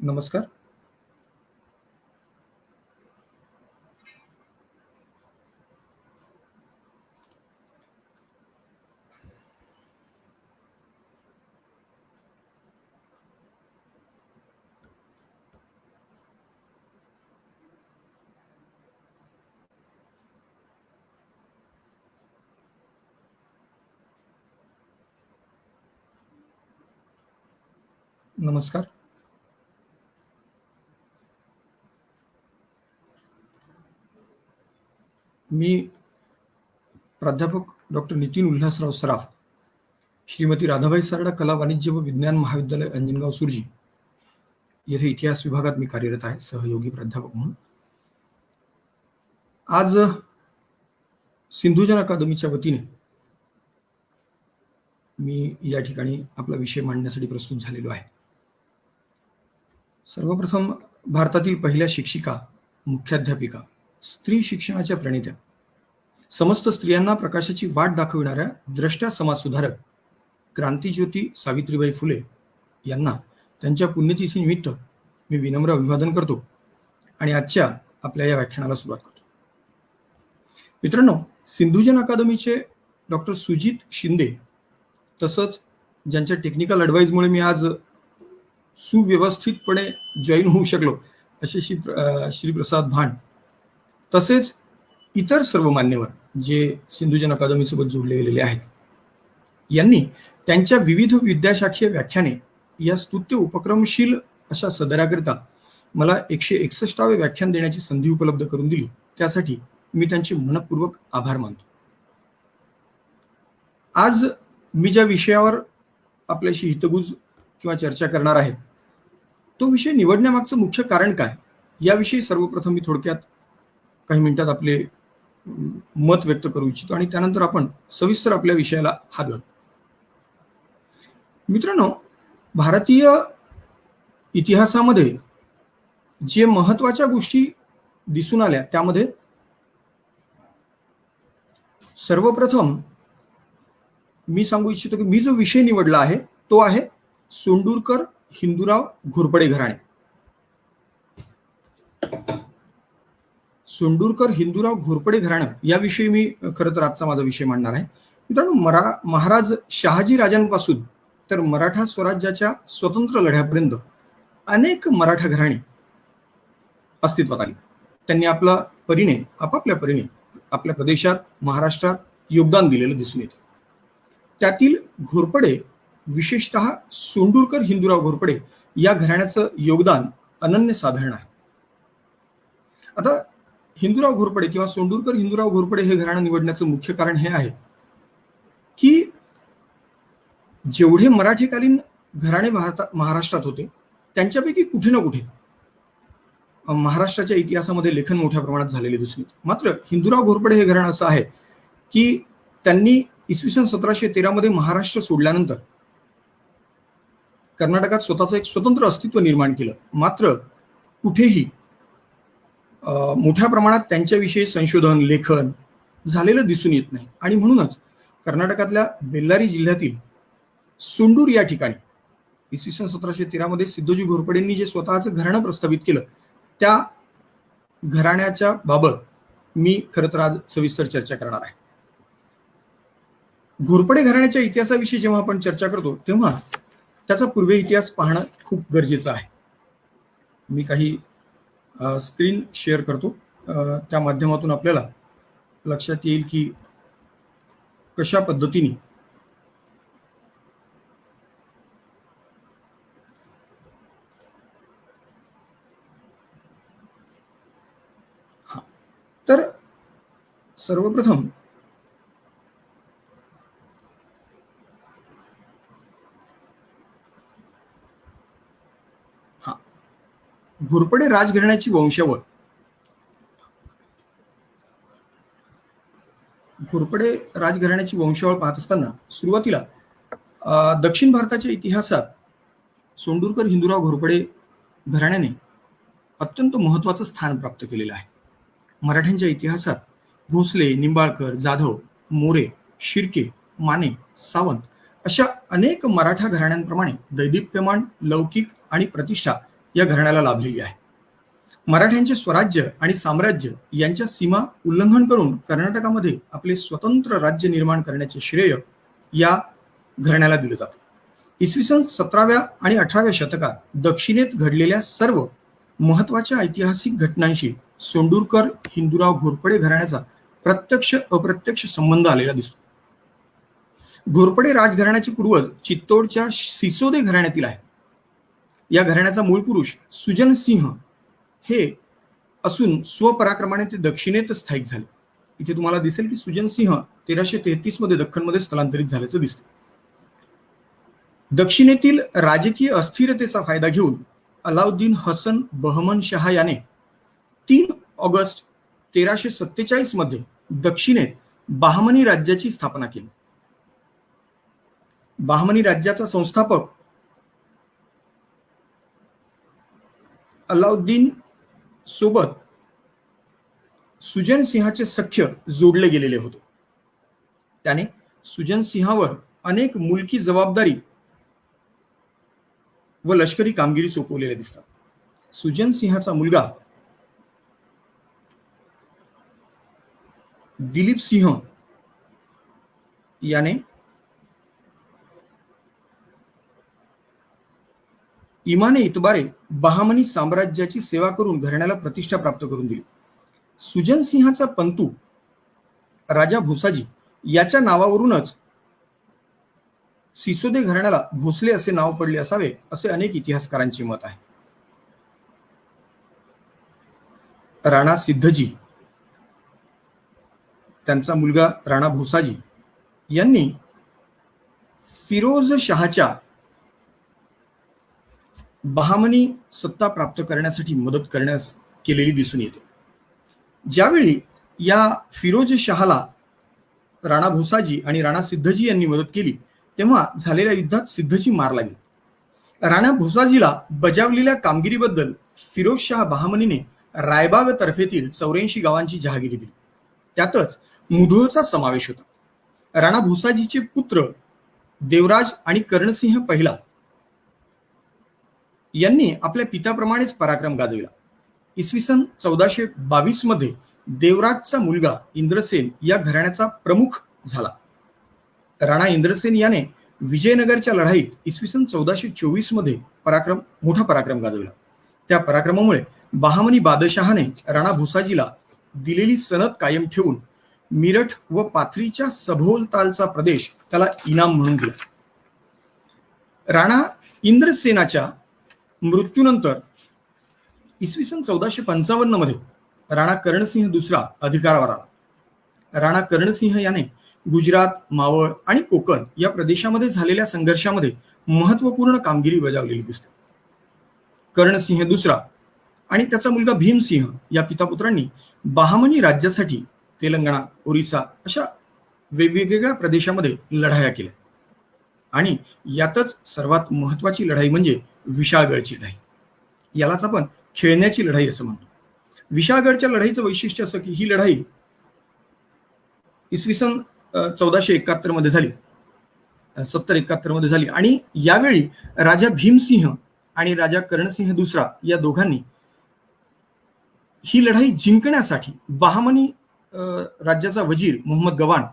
नमस्कार. नमस्कार. मी प्राध्यापक डॉक्टर नितीन उल्हासराव सराफ, श्रीमती राधाबाई सारडा कला वाणिज्य व विज्ञान महाविद्यालय अंजनगाव सुरजी येथे इतिहास विभागात मी कार्यरत आहे, सहयोगी प्राध्यापक म्हणून. आज सिंधुजन अकादमीच्या वतीने मी या ठिकाणी आपला विषय मांडण्यासाठी प्रस्तुत झालेलो आहे. सर्वप्रथम भारतातील पहिल्या शिक्षिका, मुख्याध्यापिका, स्त्री शिक्षणाच्या प्रणेत्या, समस्त स्त्रियांना प्रकाशाची वाट दाखविणाऱ्या द्रष्टा समाजसुधारक क्रांतिज्योती सावित्रीबाई फुले यांना त्यांच्या पुण्यतिथीनिमित्त मी विनम्र अभिवादन करतो आणि आजच्या आपल्या या व्याख्यानाला सुरुवात करतो. मित्रांनो, सिंधुजन अकादमीचे डॉक्टर सुजित शिंदे, तसंच ज्यांच्या टेक्निकल ॲडवाईजमुळे मी आज सुव्यवस्थितपणे जॉईन होऊ शकलो असे श्रीप्रसाद भाण, तसेच इतर सर्व मान्यवर जे सिंधुजन अकादमीसोबत जोडले गेलेले आहेत, यांनी त्यांच्या विविध विद्याशाखीय व्याख्याने या स्तुत्य उपक्रमशील अशा सदराकरिता मला 161वे व्याख्यान देण्याची संधी उपलब्ध करून दिली. त्यासाठी मी त्यांचे मनपूर्वक आभार मानतो. आज मी ज्या विषयावर आपल्याशी हितगुज किंवा चर्चा करणार आहे तो विषय निवडण्यामागचं मुख्य कारण काय, याविषयी सर्वप्रथम मी थोडक्यात काही मिनिटात आपले मत व्यक्त करू इच्छितो आणि त्यानंतर आपण सविस्तर आपल्या विषयाला हात घालू. मित्रांनो, भारतीय इतिहासामध्ये जे महत्वाच्या गोष्टी दिसून आल्या त्यामध्ये सर्वप्रथम मी सांगू इच्छितो की मी जो विषय निवडला आहे तो आहे सोंडूरकर हिंदूराव घोरपडे घराणे. सोंडूरकर हिंदूराव घोरपडे घराणं याविषयी मी खरं तर आजचा माझा विषय मांडणार आहे. मित्रांनो, महाराज शहाजी राजांपासून तर मराठा स्वराज्याच्या स्वतंत्र लढ्यापर्यंत अनेक मराठा घराणी अस्तित्वात आली. त्यांनी आपापल्या परीने आपल्या प्रदेशात, महाराष्ट्रात योगदान दिलेलं दिसून येते. त्यातील घोरपडे, विशेषतः सोंडूरकर हिंदूराव घोरपडे या घराण्याचं योगदान अनन्यसाधारण आहे. आता हिंदूराव घोरपडे किंवा सोंडूरकर हिंदूराव घोरपडे हे घराणं निवडण्याचं मुख्य कारण हे आहे की जेवढे मराठीकालीन घराणे महाराष्ट्रात होते त्यांच्यापैकी कुठे ना कुठे महाराष्ट्राच्या इतिहासामध्ये लेखन मोठ्या प्रमाणात झालेले दिसून येते. मात्र हिंदूराव घोरपडे हे घराणं असं आहे की त्यांनी इसवी सन 1713 मध्ये महाराष्ट्र सोडल्यानंतर कर्नाटकात स्वतःचं एक स्वतंत्र अस्तित्व निर्माण केलं. मात्र कुठेही मोठ्या प्रमाणात त्यांच्याविषयी संशोधन, लेखन झालेलं दिसून येत नाही आणि म्हणूनच कर्नाटकातल्या बेल्लारी जिल्ह्यातील सोंडूर या ठिकाणी इसवी सन 1713 मध्ये सिद्धोजी घोरपडेंनी जे स्वतःचं घराणं प्रस्थापित केलं त्या घराण्याच्या बाबत मी खरं तर आज सविस्तर चर्चा करणार आहे. घोरपडे घराण्याच्या इतिहासाविषयी जेव्हा आपण चर्चा करतो तेव्हा त्याचा पूर्व इतिहास पाहणं खूप गरजेचं आहे. मी काही स्क्रीन शेअर करतो, त्या माध्यमातून आपल्याला लक्षात येईल की कशा पद्धतीने तर सर्वप्रथम घोरपडे राजघराण्याची वंशावळ. घोरपडे राजघराण्याची वंशावळ पाहत असताना सुरुवातीला दक्षिण भारताच्या इतिहासात सोंडूरकर हिंदूराव घोरपडे घराण्याने अत्यंत महत्वाचं स्थान प्राप्त केलेलं आहे. मराठ्यांच्या इतिहासात भोसले, निंबाळकर, जाधव, मोरे, शिर्के, माने, सावंत अशा अनेक मराठा घराण्यांप्रमाणे दैदिप्यमान, लौकिक आणि प्रतिष्ठा या घराण्याला लाभलेली आहे. मराठ्यांचे स्वराज्य आणि साम्राज्य यांच्या सीमा उल्लंघन करून कर्नाटकामध्ये आपले स्वतंत्र राज्य निर्माण करण्याचे श्रेय या घराण्याला दिले जाते. इसवी सन 17व्या आणि 18व्या शतकात दक्षिणेत घडलेल्या सर्व महत्वाच्या ऐतिहासिक घटनांशी सोंडूरकर हिंदूराव घोरपडे घराण्याचा प्रत्यक्ष अप्रत्यक्ष संबंध आलेला दिसतो. घोरपडे राजघराण्याचे पूर्वज चित्तोडच्या सिसोदे घराण्यातील आहे. या घराण्याचा मूळ पुरुष सुजन सिंह हे असून स्वपराक्रमाने ते दक्षिणेत स्थायिक झाले. इथे तुम्हाला दिसेल की सुजन सिंह 1333 मध्ये दख्खनमध्ये स्थलांतरित झाल्याचं दिसते. दक्षिणेतील राजकीय अस्थिरतेचा फायदा घेऊन अलाउद्दीन हसन बहमन शाह याने 3 ऑगस्ट 1347 मध्ये दक्षिणेत बहामनी राज्याची स्थापना केली. बहामनी राज्याचा संस्थापक अलाउद्दीन सोबत सुजन सिंहाचे सख्य जोडले गेलेले होते. त्याने सुजन सिंहावर अनेक मुलकी जबाबदारी व लष्करी कामगिरी सोपवलेल्या दिसतात. सुजन सिंहाचा मुलगा दिलीप सिंह याने इमाने इतबारे बहामनी साम्राज्याची सेवा करून घराण्याला प्रतिष्ठा प्राप्त करून दिली. सुजन सिंहाचा पंतू राजा भोसाजी याच्या नावावरूनच सिसोदे घराण्याला भोसले असे नाव पडले असावे असे अनेक इतिहासकारांचे मत आहे. राणा सिद्धजी त्यांचा मुलगा राणा भोसाजी यांनी फिरोज शहाच्या बहामनी सत्ता प्राप्त करण्यासाठी मदत करण्यास केलेली दिसून येते. ज्यावेळी या फिरोज शहाला राणा भोसाजी आणि राणा सिद्धजी यांनी मदत केली तेव्हा झालेल्या युद्धात सिद्धजी मारला गेला. राणा भोसाजीला बजावलेल्या कामगिरीबद्दल फिरोज शाह बहामनीने रायबाग तर्फेतील 84 गावांची जहागिरी दिली. त्यातच मुधोळचा समावेश होता. राणा भोसाजीचे पुत्र देवराज आणि कर्णसिंह पहिला यांनी आपल्या पित्याप्रमाणेच पराक्रम गाजविला. इसवी सन 1422 मध्ये देवराजचा मुलगा इंद्रसेन या घराण्याचा प्रमुख झाला. राणा इंद्रसेन याने विजयनगरच्या लढाईत इसवी सन 1424 मध्ये मोठा पराक्रम गाजविला. त्या पराक्रमामुळे बहामनी बादशहाने राणा भोसाजीला दिलेली सनद कायम ठेवून मिरठ व पाथरीच्या सभोवतालचा प्रदेश त्याला इनाम म्हणून दिला. राणा इंद्रसेनाच्या मृत्यूनंतर इसवी सन 1455 मध्ये राणा कर्णसिंह दुसरा अधिकारावर आला. राणा कर्णसिंह याने गुजरात, मावळ आणि कोकण या प्रदेशामध्ये झालेल्या संघर्षामध्ये महत्वपूर्ण कामगिरी बजावलेली दिसते. कर्णसिंह दुसरा आणि त्याचा मुलगा भीमसिंह या पितापुत्रांनी बहामनी राज्यासाठी तेलंगणा, ओरिसा अशा वेगवेगळ्या प्रदेशामध्ये लढाया केल्या. आणि यातच सर्वात महत्वाची लढाई म्हणजे विशाळगडची लढाई. यालाच आपण खेळण्याची लढाई असं म्हणतो. विशाळगडच्या लढाईचं वैशिष्ट्य असं की ही लढाई इसवी सन 1471 मध्ये झाली, 70-71 मध्ये झाली. आणि यावेळी राजा भीमसिंह आणि राजा कर्णसिंह दुसरा या दोघांनी ही लढाई जिंकण्यासाठी बहामनी राज्याचा वजीर मोहम्मद गवान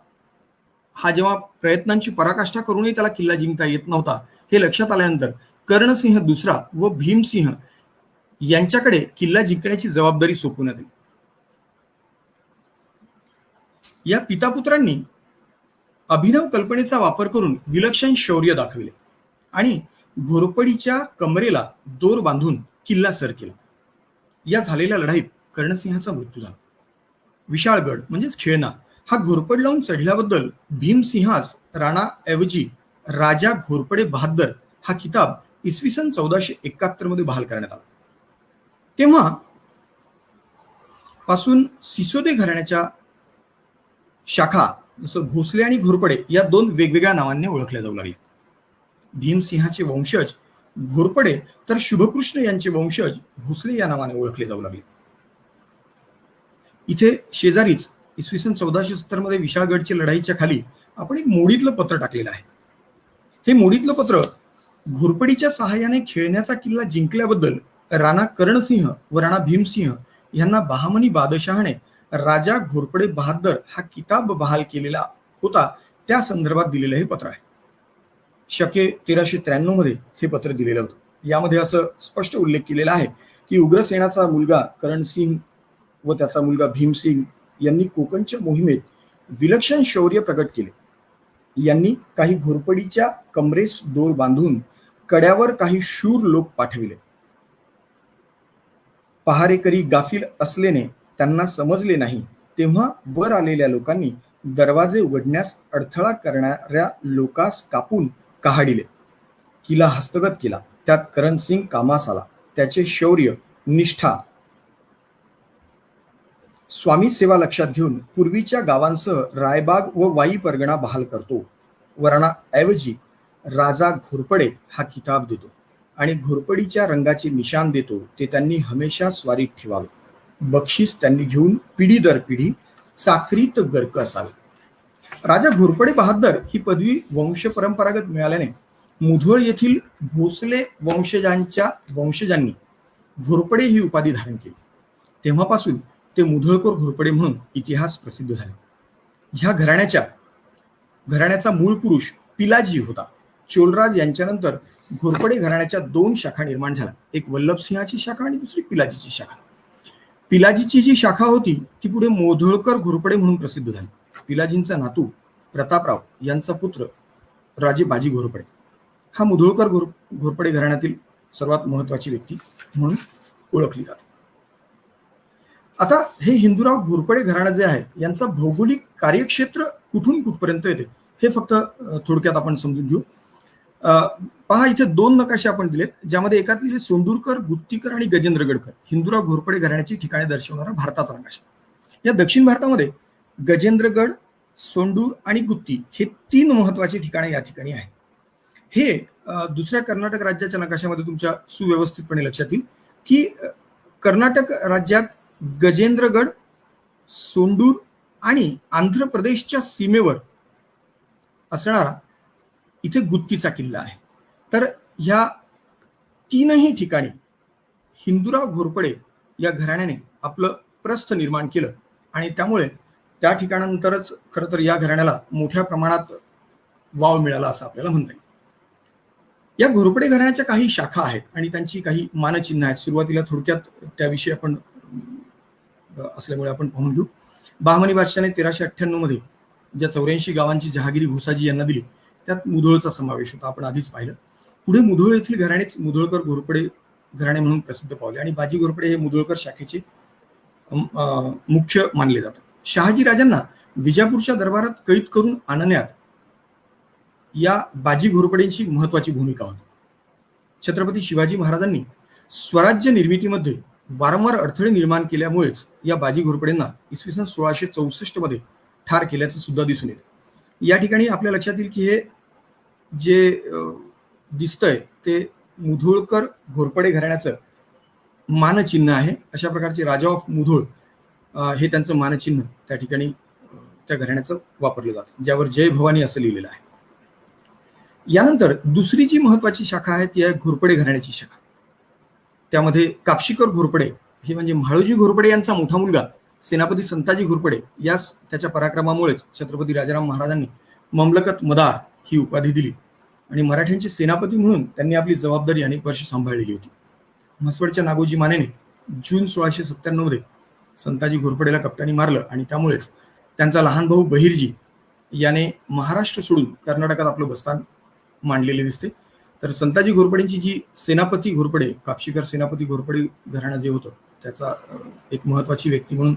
हा जेव्हा प्रयत्नांची पराकाष्ठा करूनही त्याला किल्ला जिंकता येत नव्हता हे लक्षात आल्यानंतर कर्णसिंह दुसरा व भीमसिंह यांच्याकडे किल्ला जिंकण्याची जबाबदारी सोपवण्यात आली. या पितापुत्रांनी अभिनव कल्पनेचा वापर करून विलक्षण शौर्य दाखविले आणि घोरपडीच्या कमरेला दोर बांधून किल्ला सर केला. या झालेल्या लढाईत कर्णसिंहाचा मृत्यू झाला. विशाळगड म्हणजेच खेळणा हा घोरपड लावून चढल्याबद्दल भीमसिंहास राणाऐवजी राजा घोरपडे बहादर हा किताब इसवी सन 1471 मध्ये बहाल करण्यात आला. तेव्हा पासून सिसोदे घराण्याच्या शाखा जसं भोसले आणि घोरपडे या 2 वेगवेगळ्या नावांनी ओळखल्या जाऊ लागल्या. भीमसिंहाचे वंशज घोरपडे तर शुभकृष्ण यांचे वंशज भोसले या नावाने ओळखले जाऊ लागले. इथे शेजारीच इसवी सन 1470 मध्ये विशाळगडच्या लढाईच्या खाली आपण एक मोडीतलं पत्र टाकलेलं आहे. हे मोडीतलं पत्र घोरपडीच्या सहाय्याने खेळण्याचा किल्ला जिंकल्याबद्दल राणा करणसिंह व राणा भीमसिंह यांना बहामनी बादशहाने राजा घोरपडे बहादर हा किताब बहाल केलेला होता, त्या संदर्भात दिलेलं हे पत्र आहे. शके 1393 मध्ये हे पत्र दिलेलं होतं. यामध्ये असं स्पष्ट उल्लेख केलेला आहे की उग्रसेनाचा मुलगा करणसिंग व त्याचा मुलगा भीमसिंग यांनी कोकणच्या मोहिमेत विलक्षण शौर्य प्रकट केले. यांनी काही घोरपडीच्या कमरेस दोर बांधून कड्यावर काही शूर लोक पाठविले. पहारेकरी गाफील असल्याने त्यांना समजले नाही, तेव्हा वर आलेल्या लोकांनी दरवाजे उघडण्यास अडथळा करणाऱ्या लोकास कापून कहाडिले. किल्ला हस्तगत केला. त्यात करणसिंग कामास आला. त्याचे शौर्य, निष्ठा, स्वामी सेवा लक्षात घेऊन पूर्वीच्या गावांसह रायबाग व वाई परगणा बहाल करतो. वरणाऐवजी राजा घोरपडे हा किताब देतो आणि घोरपडीच्या रंगाचे निशाण देतो, ते त्यांनी हमेशा स्वारीत ठेवावे. बक्षीस त्यांनी घेऊन पिढी दर पिढी चाकरीत गर्क असावे. राजा घोरपडे बहादर ही पदवी वंश परंपरागत मिळाल्याने मुधोळ येथील भोसले वंशजांनी घोरपडे ही उपाधी धारण केली. तेव्हापासून ते मुधोळकर घोरपडे म्हणून इतिहास प्रसिद्ध झाले. ह्या घराण्याचा मूळ पुरुष पिलाजी होता. चोलराज यांच्यानंतर घोरपडे घराण्याच्या 2 शाखा निर्माण झाल्या. एक वल्लभसिंहाची शाखा आणि दुसरी पिलाजीची शाखा. पिलाजीची जी शाखा होती ती पुढे मुधोळकर घोरपडे म्हणून प्रसिद्ध झाली. पिलाजींचा नातू प्रतापराव यांचा पुत्र राजे बाजी घोरपडे हा मुधोळकर घोरपडे घराण्यातील सर्वात महत्वाची व्यक्ती म्हणून ओळखली जाते. आता हे हिंदूराव घोरपडे घराणं जे आहे यांचं भौगोलिक कार्यक्षेत्र कुठून कुठपर्यंत येते हे फक्त थोडक्यात आपण समजून घेऊ. पहा, इथे 2 नकाशे आपण दिलेत, ज्यामध्ये एकातले सोंडूरकर, गुत्तीकर आणि गजेंद्रगडकर हिंदूराव घोरपडे घराण्याची ठिकाणे दर्शवणारा भारताचा नकाशा. या दक्षिण भारतामध्ये गजेंद्रगड, सोंडूर आणि गुत्ती हे 3 महत्वाची ठिकाणे या ठिकाणी आहेत. हे दुसऱ्या कर्नाटक राज्याच्या नकाशामध्ये तुमच्या सुव्यवस्थितपणे लक्षात येईल की कर्नाटक राज्यात गजेंद्रगड, सोंडूर आणि आंध्र प्रदेशच्या सीमेवर असणारा इथे गुत्तीचा किल्ला आहे. तर ह्या 3ही ठिकाणी हिंदूराव घोरपडे या घराण्याने आपलं प्रस्थ निर्माण केलं आणि त्यामुळे त्या ठिकाणानंतरच खरं तर या घराण्याला मोठ्या प्रमाणात वाव मिळाला असं आपल्याला म्हणता येईल. या घोरपडे घराण्याच्या काही शाखा आहेत आणि त्यांची काही मानचिन्ह आहेत. सुरुवातीला थोडक्यात त्याविषयी आपण असल्यामुळे आपण पाहून घेऊ. बहामनी बादशाने 1398 मध्ये ज्या 84 गावांची जहागिरी घोसाजी यांना दिली त्यात मुधोळचा समावेश होता, आपण आधीच पाहिलं. पुढे मुधोळ येथील घराणेच मुधोळकर घोरपडे घराणे म्हणून प्रसिद्ध पावले आणि बाजी घोरपडे हे मुधोळकर शाखेचे मुख्य मानले जातात. शहाजी राजांना विजापूरच्या दरबारात कैद करून आणण्यात या बाजी घोरपडेंची महत्वाची भूमिका होती. छत्रपती शिवाजी महाराजांनी स्वराज्य निर्मितीमध्ये वारंवार अडथळे निर्माण केल्यामुळेच या बाजी घोरपडेंना इसवी सन 1664 मध्ये ठार केल्याचं सुद्धा दिसून येते. या ठिकाणी आपल्या लक्षात येईल की हे जे दिसतंय ते मुधोळकर घोरपडे घराण्याचं मानचिन्ह आहे. अशा प्रकारचे राजा ऑफ मुधोळ हे त्यांचं मानचिन्ह त्या ठिकाणी त्या घराण्याचं वापरलं जातं, ज्यावर जय भवानी असं लिहिलेलं आहे. यानंतर दुसरी जी महत्वाची शाखा आहे ती आहे घोरपडे घराण्याची शाखा. त्यामध्ये कापशीकर घोरपडे हे म्हणजे म्हाळोजी घोरपडे यांचा मोठा मुलगा सेनापती संताजी घोरपडे यास त्याच्या पराक्रमामुळेच छत्रपती राजाराम महाराजांनी ममलकत मदार ही उपाधी दिली आणि मराठ्यांचे सेनापती म्हणून त्यांनी आपली जबाबदारी अनेक वर्ष सांभाळलेली होती. म्हसवडच्या नागोजी मानेने जून 1697 मध्ये संताजी घोरपडेला कप्तानी मारलं आणि त्यामुळेच त्यांचा लहान भाऊ बहिर्जी याने महाराष्ट्र सोडून कर्नाटकात आपलं बस्तान मांडलेले दिसते. तर संताजी घोरपडेंची जी सेनापती घोरपडे, कापशीकर सेनापती घोरपडे घराणं जे होतं त्याचा एक महत्वाची व्यक्ती म्हणून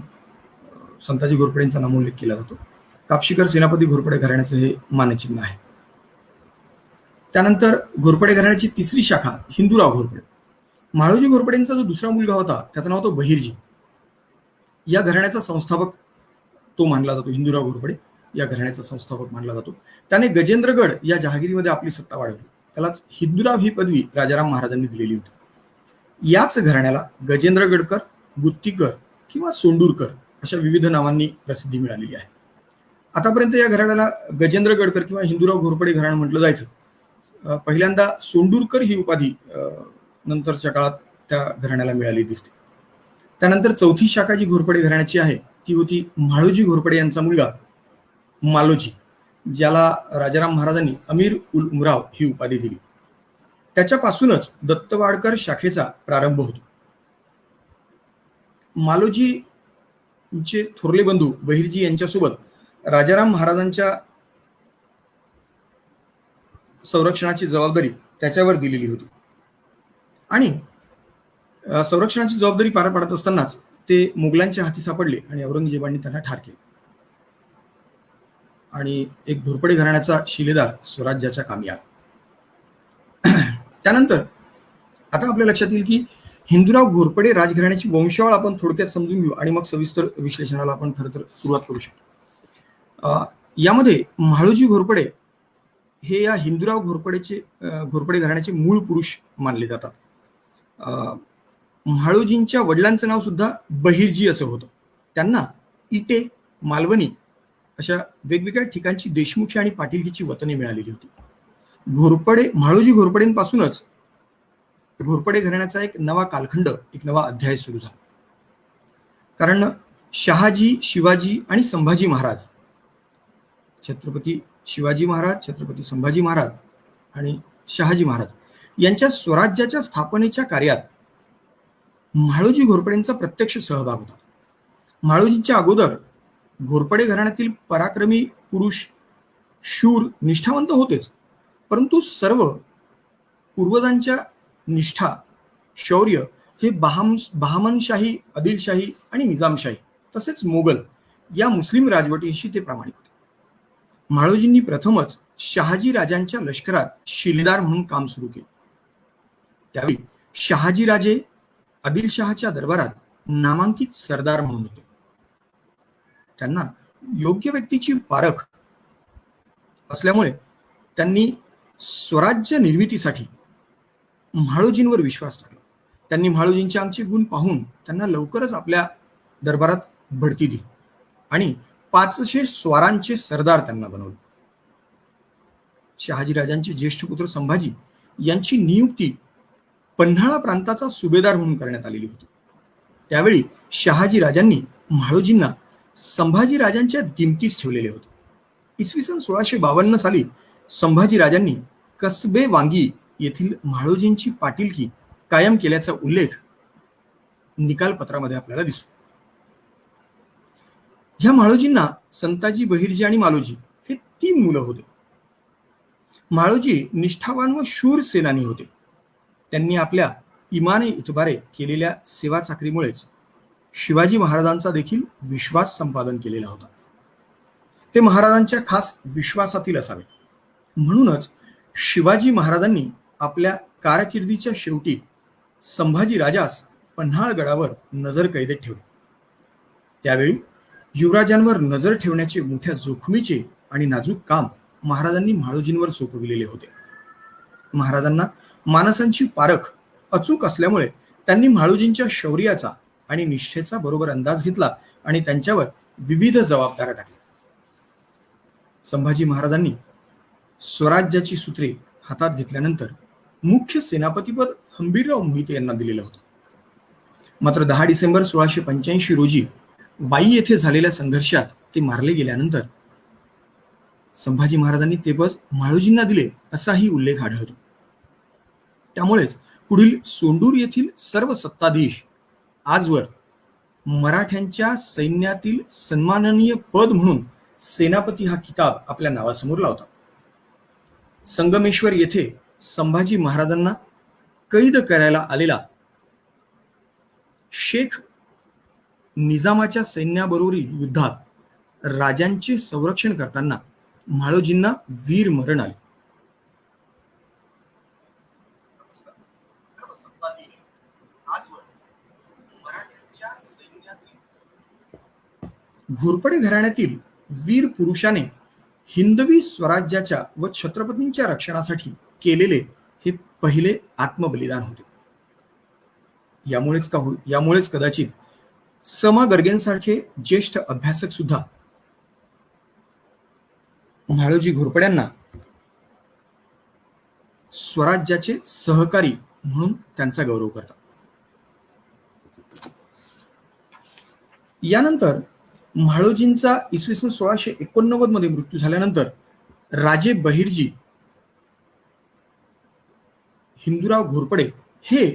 संताजी घोरपडेंचा नामोल्लेख केला जातो. कापशीकर सेनापती घोरपडे घराण्याचं हे मानचिन्ह आहे. त्यानंतर घोरपडे घराण्याची तिसरी शाखा हिंदूराव घोरपडे. म्हाळोजी घोरपडेंचा जो दुसरा मुलगा होता त्याचं नाव होतं बहिर्जी. या घराण्याचा संस्थापक तो मानला जातो. हिंदूराव घोरपडे या घराण्याचा संस्थापक मानला जातो. त्याने गजेंद्रगड या जहागिरीमध्ये आपली सत्ता वाढवली. त्यालाच हिंदूराव ही पदवी राजाराम महाराजांनी दिलेली होती. याच घराण्याला गजेंद्रगडकर, गुत्तीकर किंवा सोंडूरकर अशा विविध नावांनी प्रसिद्धी मिळालेली आहे. आतापर्यंत या घराण्याला गजेंद्रगडकर किंवा हिंदूराव घोरपडे घराणं म्हटलं जायचं. पहिल्यांदा सोंडूरकर ही उपाधी नंतरच्या काळात त्या घराण्याला मिळाली दिसते. त्यानंतर चौथी शाखा जी घोरपडे घराण्याची आहे ती होती म्हाळोजी घोरपडे यांचा मुलगा मालोजी, ज्याला राजाराम महाराजांनी अमीर उल उमराव ही उपाधी दिली. त्याच्यापासूनच दत्तवाडकर शाखेचा प्रारंभ होतो. मालोजीचे थोरले बंधू बहिर्जी यांच्यासोबत राजाराम महाराजांच्या संरक्षणाची जबाबदारी त्याच्यावर दिलेली होती आणि संरक्षणाची जबाबदारी पार पाडत असतानाच ते मुघलांच्या हाती सापडले आणि औरंगजेबाने त्यांना ठार केले आणि एक घोरपडे घराण्याचा शिलेदार स्वराज्याच्या कामी आला. त्यानंतर आता आपल्या लक्षात येईल की हिंदूराव घोरपडे राजघराण्याची वंशावळ आपण थोडक्यात समजून घेऊ आणि मग सविस्तर विश्लेषणाला आपण खरं तर सुरुवात करू शकतो. यामध्ये म्हाळोजी घोरपडे हे या हिंदूराव घोरपडे घराण्याचे मूळ पुरुष मानले जातात. म्हाळोजींच्या वडिलांचं नाव सुद्धा बहिर्जी असं होतं. त्यांना इटे, मालवणी अशा वेगवेगळ्या ठिकाणची देशमुखी आणि पाटीलकीची वतने मिळालेली होती. म्हाळोजी घोरपडेंपासूनच घोरपडे घराण्याचा एक नवा कालखंड, एक नवा अध्याय सुरू झाला. कारण शहाजी, शिवाजी आणि संभाजी महाराज, छत्रपती शिवाजी महाराज, छत्रपती संभाजी महाराज आणि शहाजी महाराज यांच्या स्वराज्याच्या स्थापनेच्या कार्यात म्हाळोजी घोरपडेंचा प्रत्यक्ष सहभाग होता. म्हाळोजींच्या अगोदर घोरपडे घराण्यातील पराक्रमी पुरुष शूर, निष्ठावंत होतेच, परंतु सर्व पूर्वजांच्या निष्ठा, शौर्य हे बहामनशाही, आदिलशाही आणि निजामशाही तसेच मोगल या मुस्लिम राजवटींशी ते प्रामाणिक होते. म्हाळोजींनी प्रथमच शहाजी राजांच्या लष्करात शिलेदार म्हणून काम सुरू केले. त्यावेळी शहाजी राजे आदिलशहाच्या दरबारात नामांकित सरदार म्हणून होते. त्यांना योग्य व्यक्तीची पारख असल्यामुळे त्यांनी स्वराज्य निर्मितीसाठी म्हाळोजींवर विश्वास टाकला. त्यांनी म्हाळोजींचे आमचे गुण पाहून त्यांना लवकरच आपल्या दरबारात बढती दिली आणि 500 स्वारांचे सरदार त्यांना बनवले. शहाजी राजांचे ज्येष्ठ पुत्र संभाजी यांची नियुक्ती पन्हाळा प्रांताचा सुभेदार म्हणून करण्यात आलेली होती. त्यावेळी शहाजी राजांनी म्हाळोजींना संभाजी राजांच्या दिमतीस ठेवलेले होते. इसवी सन 1652 साली संभाजी राजांनी कसबे वांगी येथील म्हाळोजींची पाटीलकी कायम केल्याचा उल्लेख निकालपत्रामध्ये आपल्याला दिसतो. ह्या म्हाळोजींना संताजी, बहिर्जी आणि मालोजी हे 3 मुलं होते. म्हाळोजी निष्ठावान व शूर सेनानी होते. त्यांनी आपल्या इमाने इतबारे केलेल्या सेवा चाकरीमुळेच शिवाजी महाराजांचा देखील विश्वास संपादन केलेला होता. ते महाराजांच्या खास विश्वासातील असावे. म्हणूनच शिवाजी महाराजांनी आपल्या कारकिर्दीच्या शेवटी संभाजी राजास पन्हाळगडावर नजर कैदेत ठेवले. त्यावेळी युवराजांवर नजर ठेवण्याचे मोठ्या जोखमीचे आणि नाजूक काम महाराजांनी म्हाळोजींवर सोपविलेले होते. महाराजांना मानसांची पारख अचूक असल्यामुळे त्यांनी म्हाळोजींच्या शौर्याचा आणि निष्ठेचा बरोबर अंदाज घेतला आणि त्यांच्यावर विविध जबाबदाऱ्या टाकल्या. संभाजी महाराजांनी स्वराज्याची सूत्रे हातात घेतल्यानंतर मुख्य सेनापतीपद हंबीरराव मोहिते यांना दिलेलं होतं. मात्र 10 डिसेंबर 1685 रोजी वाई येथे झालेल्या संघर्षात ते मारले गेल्यानंतर संभाजी महाराजांनी ते पद म्हाळोजींना दिले असाही उल्लेख आढळतो. त्यामुळेच पुढील सोंडूर येथील सर्व सत्ताधीश आजवर मराठ्यांच्या सैन्यातील सन्माननीय पद म्हणून सेनापती हा किताब आपल्या नावासमोर लावतात. संगमेश्वर येथे संभाजी महाराजांना कैद करायला आलेला शेख निजामाच्या सैन्याबरोबरील युद्धात राजांचे संरक्षण करताना म्हाळोजींना वीर मरण आले. घोरपडे घराण्यातील वीर पुरुषाने हिंदवी स्वराज्याच्या व छत्रपतींच्या रक्षणासाठी केलेले हे पहिले आत्मबलिदान होते. यामुळेच कदाचित समा गर्गेंसारखे ज्येष्ठ अभ्यासक सुद्धा म्हाळोजी घोरपड्यांना स्वराज्याचे सहकारी म्हणून त्यांचा गौरव करतात. यानंतर म्हाळोजींचा इसवी सन 1689 मध्ये मृत्यू झाल्यानंतर राजे बहिर्जी हिंदूराव घोरपडे हे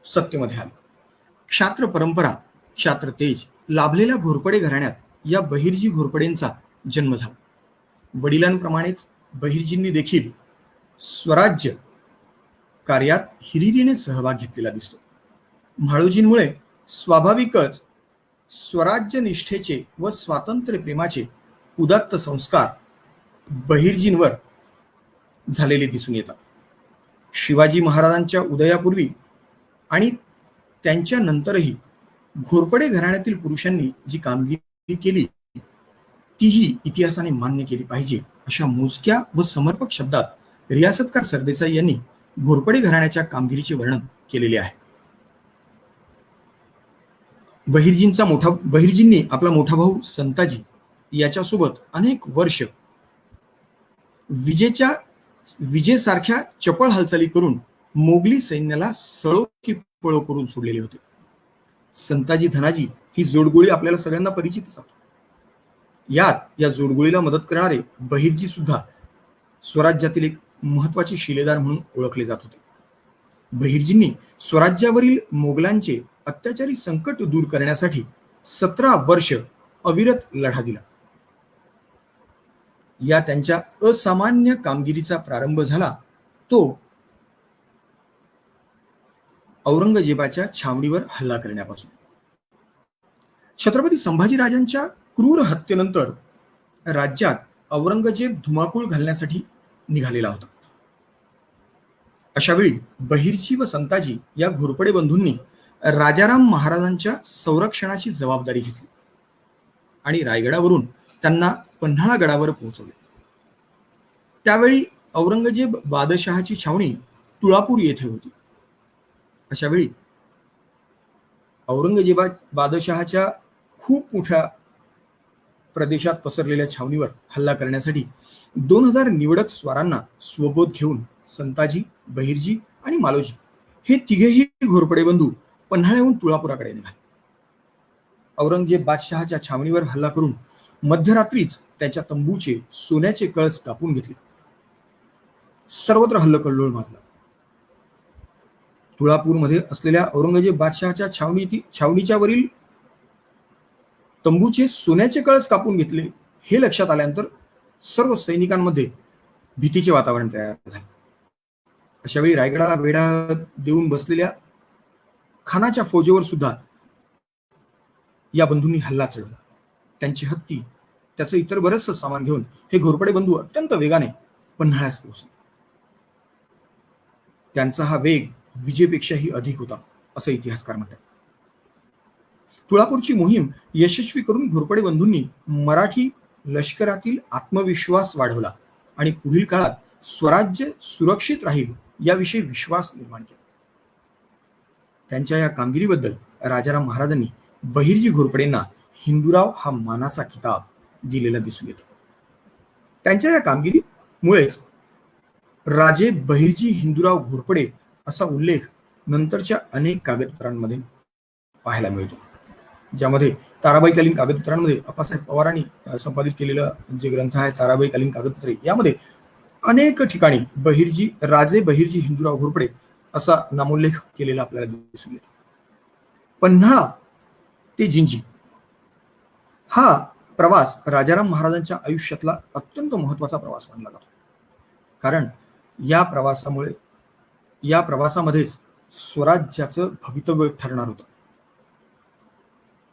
सत्तेमध्ये आले. क्षात्र परंपरा, क्षात्र तेज लाभलेल्या घोरपडे घराण्यात या बहिर्जी घोरपडेंचा जन्म झाला. वडिलांप्रमाणेच बहिर्जींनी देखील स्वराज्य कार्यात हिरिरीने सहभाग घेतलेला दिसतो. म्हाळोजींमुळे स्वाभाविकच स्वराज्य निष्ठेचे व स्वातंत्र्य प्रेमाचे उदात्त संस्कार बहिर्जींवर झालेले दिसून येतात. शिवाजी महाराजांच्या उदयापूर्वी आणि त्यांच्या नंतरही घोरपडे घराण्यातील पुरुषांनी जी कामगिरी केली तीही इतिहासाने मान्य केली पाहिजे, अशा मोजक्या व समर्पक शब्दात रियासतकार सरदेसाई यांनी घोरपडे घराण्याच्या कामगिरीचे वर्णन केलेले आहे. बहिर्जींनी आपला मोठा भाऊ संताजी याच्यासोबत अनेक वर्ष विजेसारख्या चपळ हालचाली करून मोगली सैन्याला सळो की पळो करून सोडलेले होते. संताजी धनाजी ही जोडगोळी आपल्याला सगळ्यांना परिचितच आहे. या जोडगोळीला मदत करणारे बहिर्जी सुद्धा स्वराज्यातील एक महत्वाचे शिलेदार म्हणून ओळखले जात होते. बहिर्जींनी स्वराज्यावरील मोगलांचे अत्याचारी संकट दूर करण्यासाठी 17 वर्ष अविरत लढा दिला. या त्यांच्या असामान्य कामगिरीचा प्रारंभ झाला तो औरंगजेबाच्या छावणीवर हल्ला करण्यापासून. छत्रपती संभाजीराजांच्या क्रूर हत्येनंतर राज्यात औरंगजेब धुमाकूळ घालण्यासाठी निघालेला होता. अशावेळी बहिर्जी व संताजी या घोरपडे बंधूंनी राजाराम महाराजांच्या संरक्षणाची जबाबदारी घेतली आणि रायगडावरून त्यांना पन्हाळा गडावर पोहोचवले. त्यावेळी औरंगजेब बादशहाची छावणी तुळापूर येथे होती. अशावेळी औरंगजेबा बादशहाच्या खूप मोठ्या प्रदेशात पसरलेल्या छावणीवर हल्ला करण्यासाठी 2000 निवडक स्वारांना स्वबोध घेऊन संताजी, बहिर्जी आणि मालोजी हे तिघेही घोरपडे बंधू पन्हाळ्याहून तुळापुराकडे निघाले. औरंगजेब बादशहाच्या छावणीवर हल्ला करून मध्यरात्रीच त्याच्या तंबूचे सोन्याचे कळस कापून घेतले. सर्वत्र हल्लकल्लोळ माजला. तुळापूरमध्ये असलेल्या औरंगजेब बादशहाच्या छावणीच्या वरील तंबूचे सोन्याचे कळस कापून घेतले हे लक्षात आल्यानंतर सर्व सैनिकांमध्ये भीतीचे वातावरण तयार झाले. अशावेळी रायगडाला वेढा देऊन बसलेल्या खानाच्या फौजेवर सुद्धा या बंधूंनी हल्ला चढवला. त्यांची हत्ती, त्याचं इतर बरंचसं सामान घेऊन हे घोरपडे बंधू अत्यंत वेगाने पन्हाळ्यास पोहोचले. त्यांचा हा वेग विजेपेक्षाही अधिक होता असं इतिहासकार म्हणतात. तुळापूरची मोहीम यशस्वी करून घोरपडे बंधूंनी मराठी लष्करातील आत्मविश्वास वाढवला आणि पुढील काळात स्वराज्य सुरक्षित राहील याविषयी विश्वास निर्माण केला. त्यांच्या या कामगिरीबद्दल राजाराम महाराजांनी बहिर्जी घोरपडेंना हिंदूराव हा मानाचा किताब दिलेला दिसून येतो. त्यांच्या या कामगिरीमुळेच राजे बहिर्जी हिंदूराव घोरपडे असा उल्लेख नंतरच्या अनेक कागदपत्रांमध्ये पाहायला मिळतो, ज्यामध्ये ताराबाईकालीन कागदपत्रांमध्ये अप्पासाहेब पवारांनी संपादित केलेला जे ग्रंथ आहे ताराबाईकालीन कागदपत्रे, यामध्ये अनेक ठिकाणी राजे बहिर्जी हिंदूराव घोरपडे असा नामोल्लेख केलेला आपल्याला दिसून येतो. पन्हाळा ते जिंजी हा प्रवास राजाराम महाराजांच्या आयुष्यातला अत्यंत महत्वाचा प्रवास मानला जातो. कारण या प्रवासामध्येच स्वराज्याचं भवितव्य ठरणार होतं.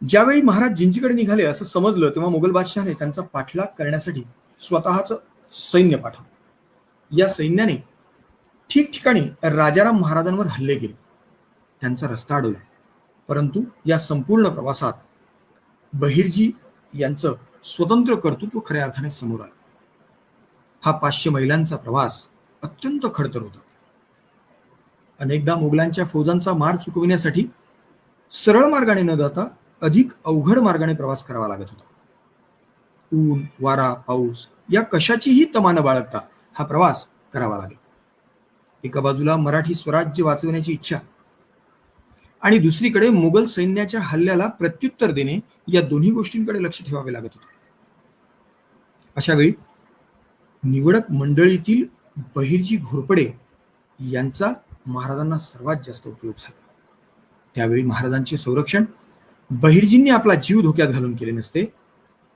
ज्यावेळी महाराज जिंजीकडे निघाले असं समजलं तेव्हा मोगल बादशहाने त्यांचा पाठलाग करण्यासाठी स्वतःचं सैन्य पाठवलं. या सैन्याने ठिकठिकाणी राजाराम महाराजांवर हल्ले केले, त्यांचा रस्ता अडवला. परंतु या संपूर्ण प्रवासात बहिर्जी यांचं स्वतंत्र कर्तृत्व खऱ्या अर्थाने समोर आलं. हा 500 मैलांचा प्रवास अत्यंत खडतर होता. अनेकदा मोगलांच्या फौजांचा मार चुकविण्यासाठी सरळ मार्गाने न जाता अधिक अवघड मार्गाने प्रवास करावा लागत होता. ऊन, वारा, पाऊस या कशाचीही तमा न बाळगता हा प्रवास करावा लागला. एका बाजूला मराठी स्वराज्य वाचवण्याची इच्छा आणि दुसरीकडे मुघल सैन्याच्या हल्ल्याला प्रत्युत्तर देणे, या दोन्ही गोष्टींकडे लक्ष ठेवावे लागत होते. अशा वेळी निवडक मंडळीतील बहिर्जी घोरपडे यांचा महाराजांना सर्वात जास्त उपयोग झाला. त्यावेळी महाराजांचे संरक्षण बहिर्जींनी आपला जीव धोक्यात घालून केले नसते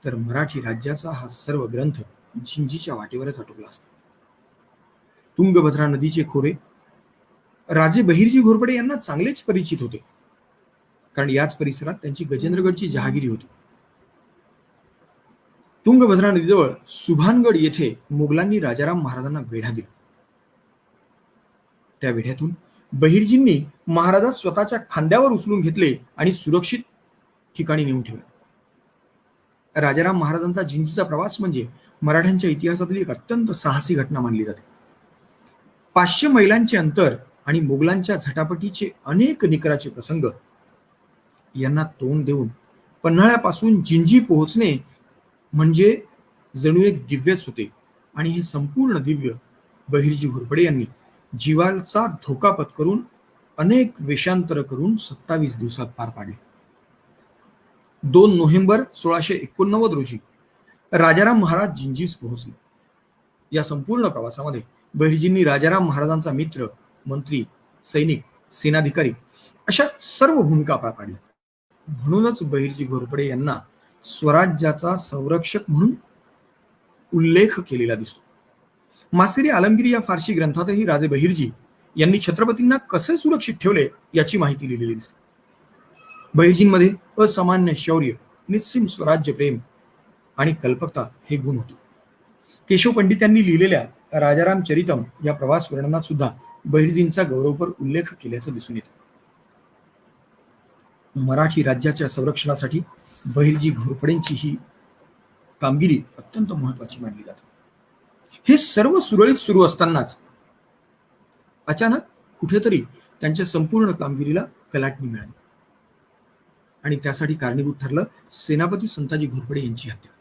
तर मराठी राज्याचा हा सर्व ग्रंथ झिंजीच्या वाटेवरच अटकला असता. तुंगभद्रा नदीचे खोरे राजे बहिर्जी घोरपडे यांना चांगलेच परिचित होते, कारण याच परिसरात त्यांची गजेंद्रगडची जहागिरी होती. तुंगभद्रा नदीजवळ सुभानगड येथे मुघलांनी राजाराम महाराजांना वेढा दिला. त्या वेढ्यातून बहिर्जींनी महाराजास स्वतःच्या खांद्यावर उचलून घेतले आणि सुरक्षित ठिकाणी नेऊन ठेवले. राजाराम महाराजांचा झिंजीचा प्रवास म्हणजे मराठ्यांच्या इतिहासातली एक अत्यंत साहसी घटना मानली जाते. 500 मैलांचे अंतर आणि मुघलांच्या झटापटीचे अनेक निकराचे प्रसंग यांना तोंड देऊन पन्हाळ्यापासून झिंजी पोहोचणे म्हणजे जणू एक दिव्यच होते. आणि हे संपूर्ण दिव्य बहिर्जी घोरपडे यांनी जीवाचा धोका पत्करून अनेक वेषांतर करून 27 दिवसात पार पाडले. 2 नोव्हेंबर 1689 रोजी राजाराम महाराज झिंजीस पोहोचले. या संपूर्ण प्रवासामध्ये बहिर्जींनी राजाराम महाराजांचा मित्र, मंत्री, सैनिक, सेनाधिकारी अशा सर्व भूमिका पार पाडल्या. म्हणूनच बहिर्जी घोरपडे यांना स्वराज्याचा संरक्षक म्हणून उल्लेख केलेला दिसतो. मासिरी आलमगिरी या फारसी ग्रंथातही राजे बहिर्जी यांनी छत्रपतींना कसे सुरक्षित ठेवले याची माहिती लिहिलेली दिसते. बहिर्जींमध्ये असामान्य शौर्य, निस्सीम स्वराज्य प्रेम आणि कल्पकता हे गुण होते. केशव पंडित यांनी लिहिलेल्या राजाराम चरितम या प्रवास वर्णनात सुद्धा बहिर्जींचा गौरवपर उल्लेख केल्याचं दिसून येतं. मराठी राज्याच्या संरक्षणासाठी बहिर्जी घोरपडेंची ही कामगिरी अत्यंत महत्वाची मानली जाते. हे सर्व सुरळीत सुरू असतानाच अचानक कुठेतरी त्यांच्या संपूर्ण कामगिरीला कलाटणी मिळाली आणि त्यासाठी कारणीभूत ठरलं सेनापती संताजी घोरपडे यांची हत्या.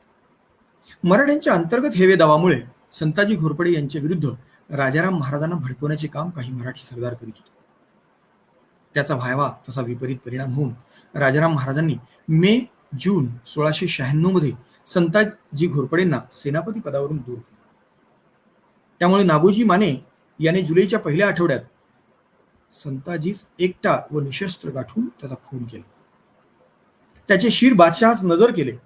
मराठ्यांच्या अंतर्गत हेवे दावामुळे संताजी घोरपडे यांच्या विरुद्ध राजाराम महाराजांना भडकवण्याचे काम काही मराठी सरदार करीत होते. त्याचा व्हायवा तसा विपरीत परिणाम होऊन राजाराम महाराजांनी मे जून 1696 मध्ये संताजी घोरपडेंना सेनापती पदावरून दूर केले. त्यामुळे नागोजी माने याने जुलैच्या पहिल्या आठवड्यात संताजीस एकटा व निशस्त्र गाठून त्याचा खून केला. त्याचे शीर बादशहास नजर केले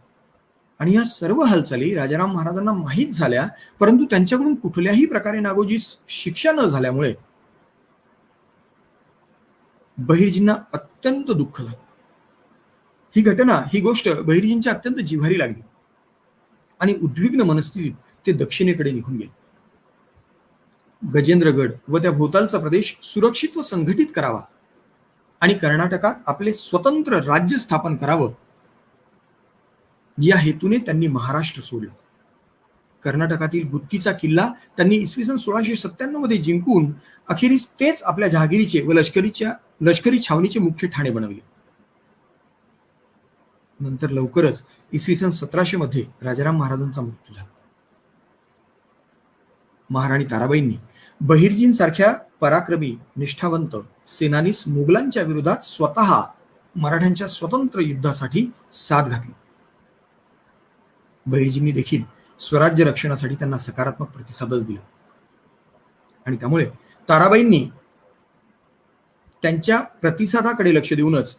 आणि या सर्व हालचाली राजाराम महाराजांना माहीत झाल्या, परंतु त्यांच्याकडून कुठल्याही प्रकारे नागोजीस शिक्षा न झाल्यामुळे बहिर्जींना अत्यंत दुःख झालं. ही गोष्ट बहिर्जींच्या अत्यंत जिव्हारी लागली आणि उद्विग्न मनस्थितीत ते दक्षिणेकडे निघून गेले. गजेंद्रगड व त्या भोवतालचा प्रदेश सुरक्षित व संघटित करावा आणि कर्नाटकात आपले स्वतंत्र राज्य स्थापन करावं या हेतूने त्यांनी महाराष्ट्र सोडलं. कर्नाटकातील गुत्तीचा किल्ला त्यांनी इसवी सन 1697 मध्ये जिंकून अखेरीस तेच आपल्या जहागिरीचे व लष्करी छावणीचे मुख्य ठाणे बनवले. नंतर लवकरच इसवी सन 1700 मध्ये राजाराम महाराजांचा मृत्यू झाला. महाराणी ताराबाईंनी बहिर्जींसारख्या पराक्रमी निष्ठावंत सेनानीस मुघलांच्या विरोधात स्वतः मराठ्यांच्या स्वतंत्र युद्धासाठी साथ घातली. बहिर्जींनी देखील स्वराज्य रक्षणासाठी त्यांना सकारात्मक प्रतिसादच दिला आणि त्यामुळे ताराबाईंनी त्यांच्या प्रतिसादाकडे लक्ष देऊनच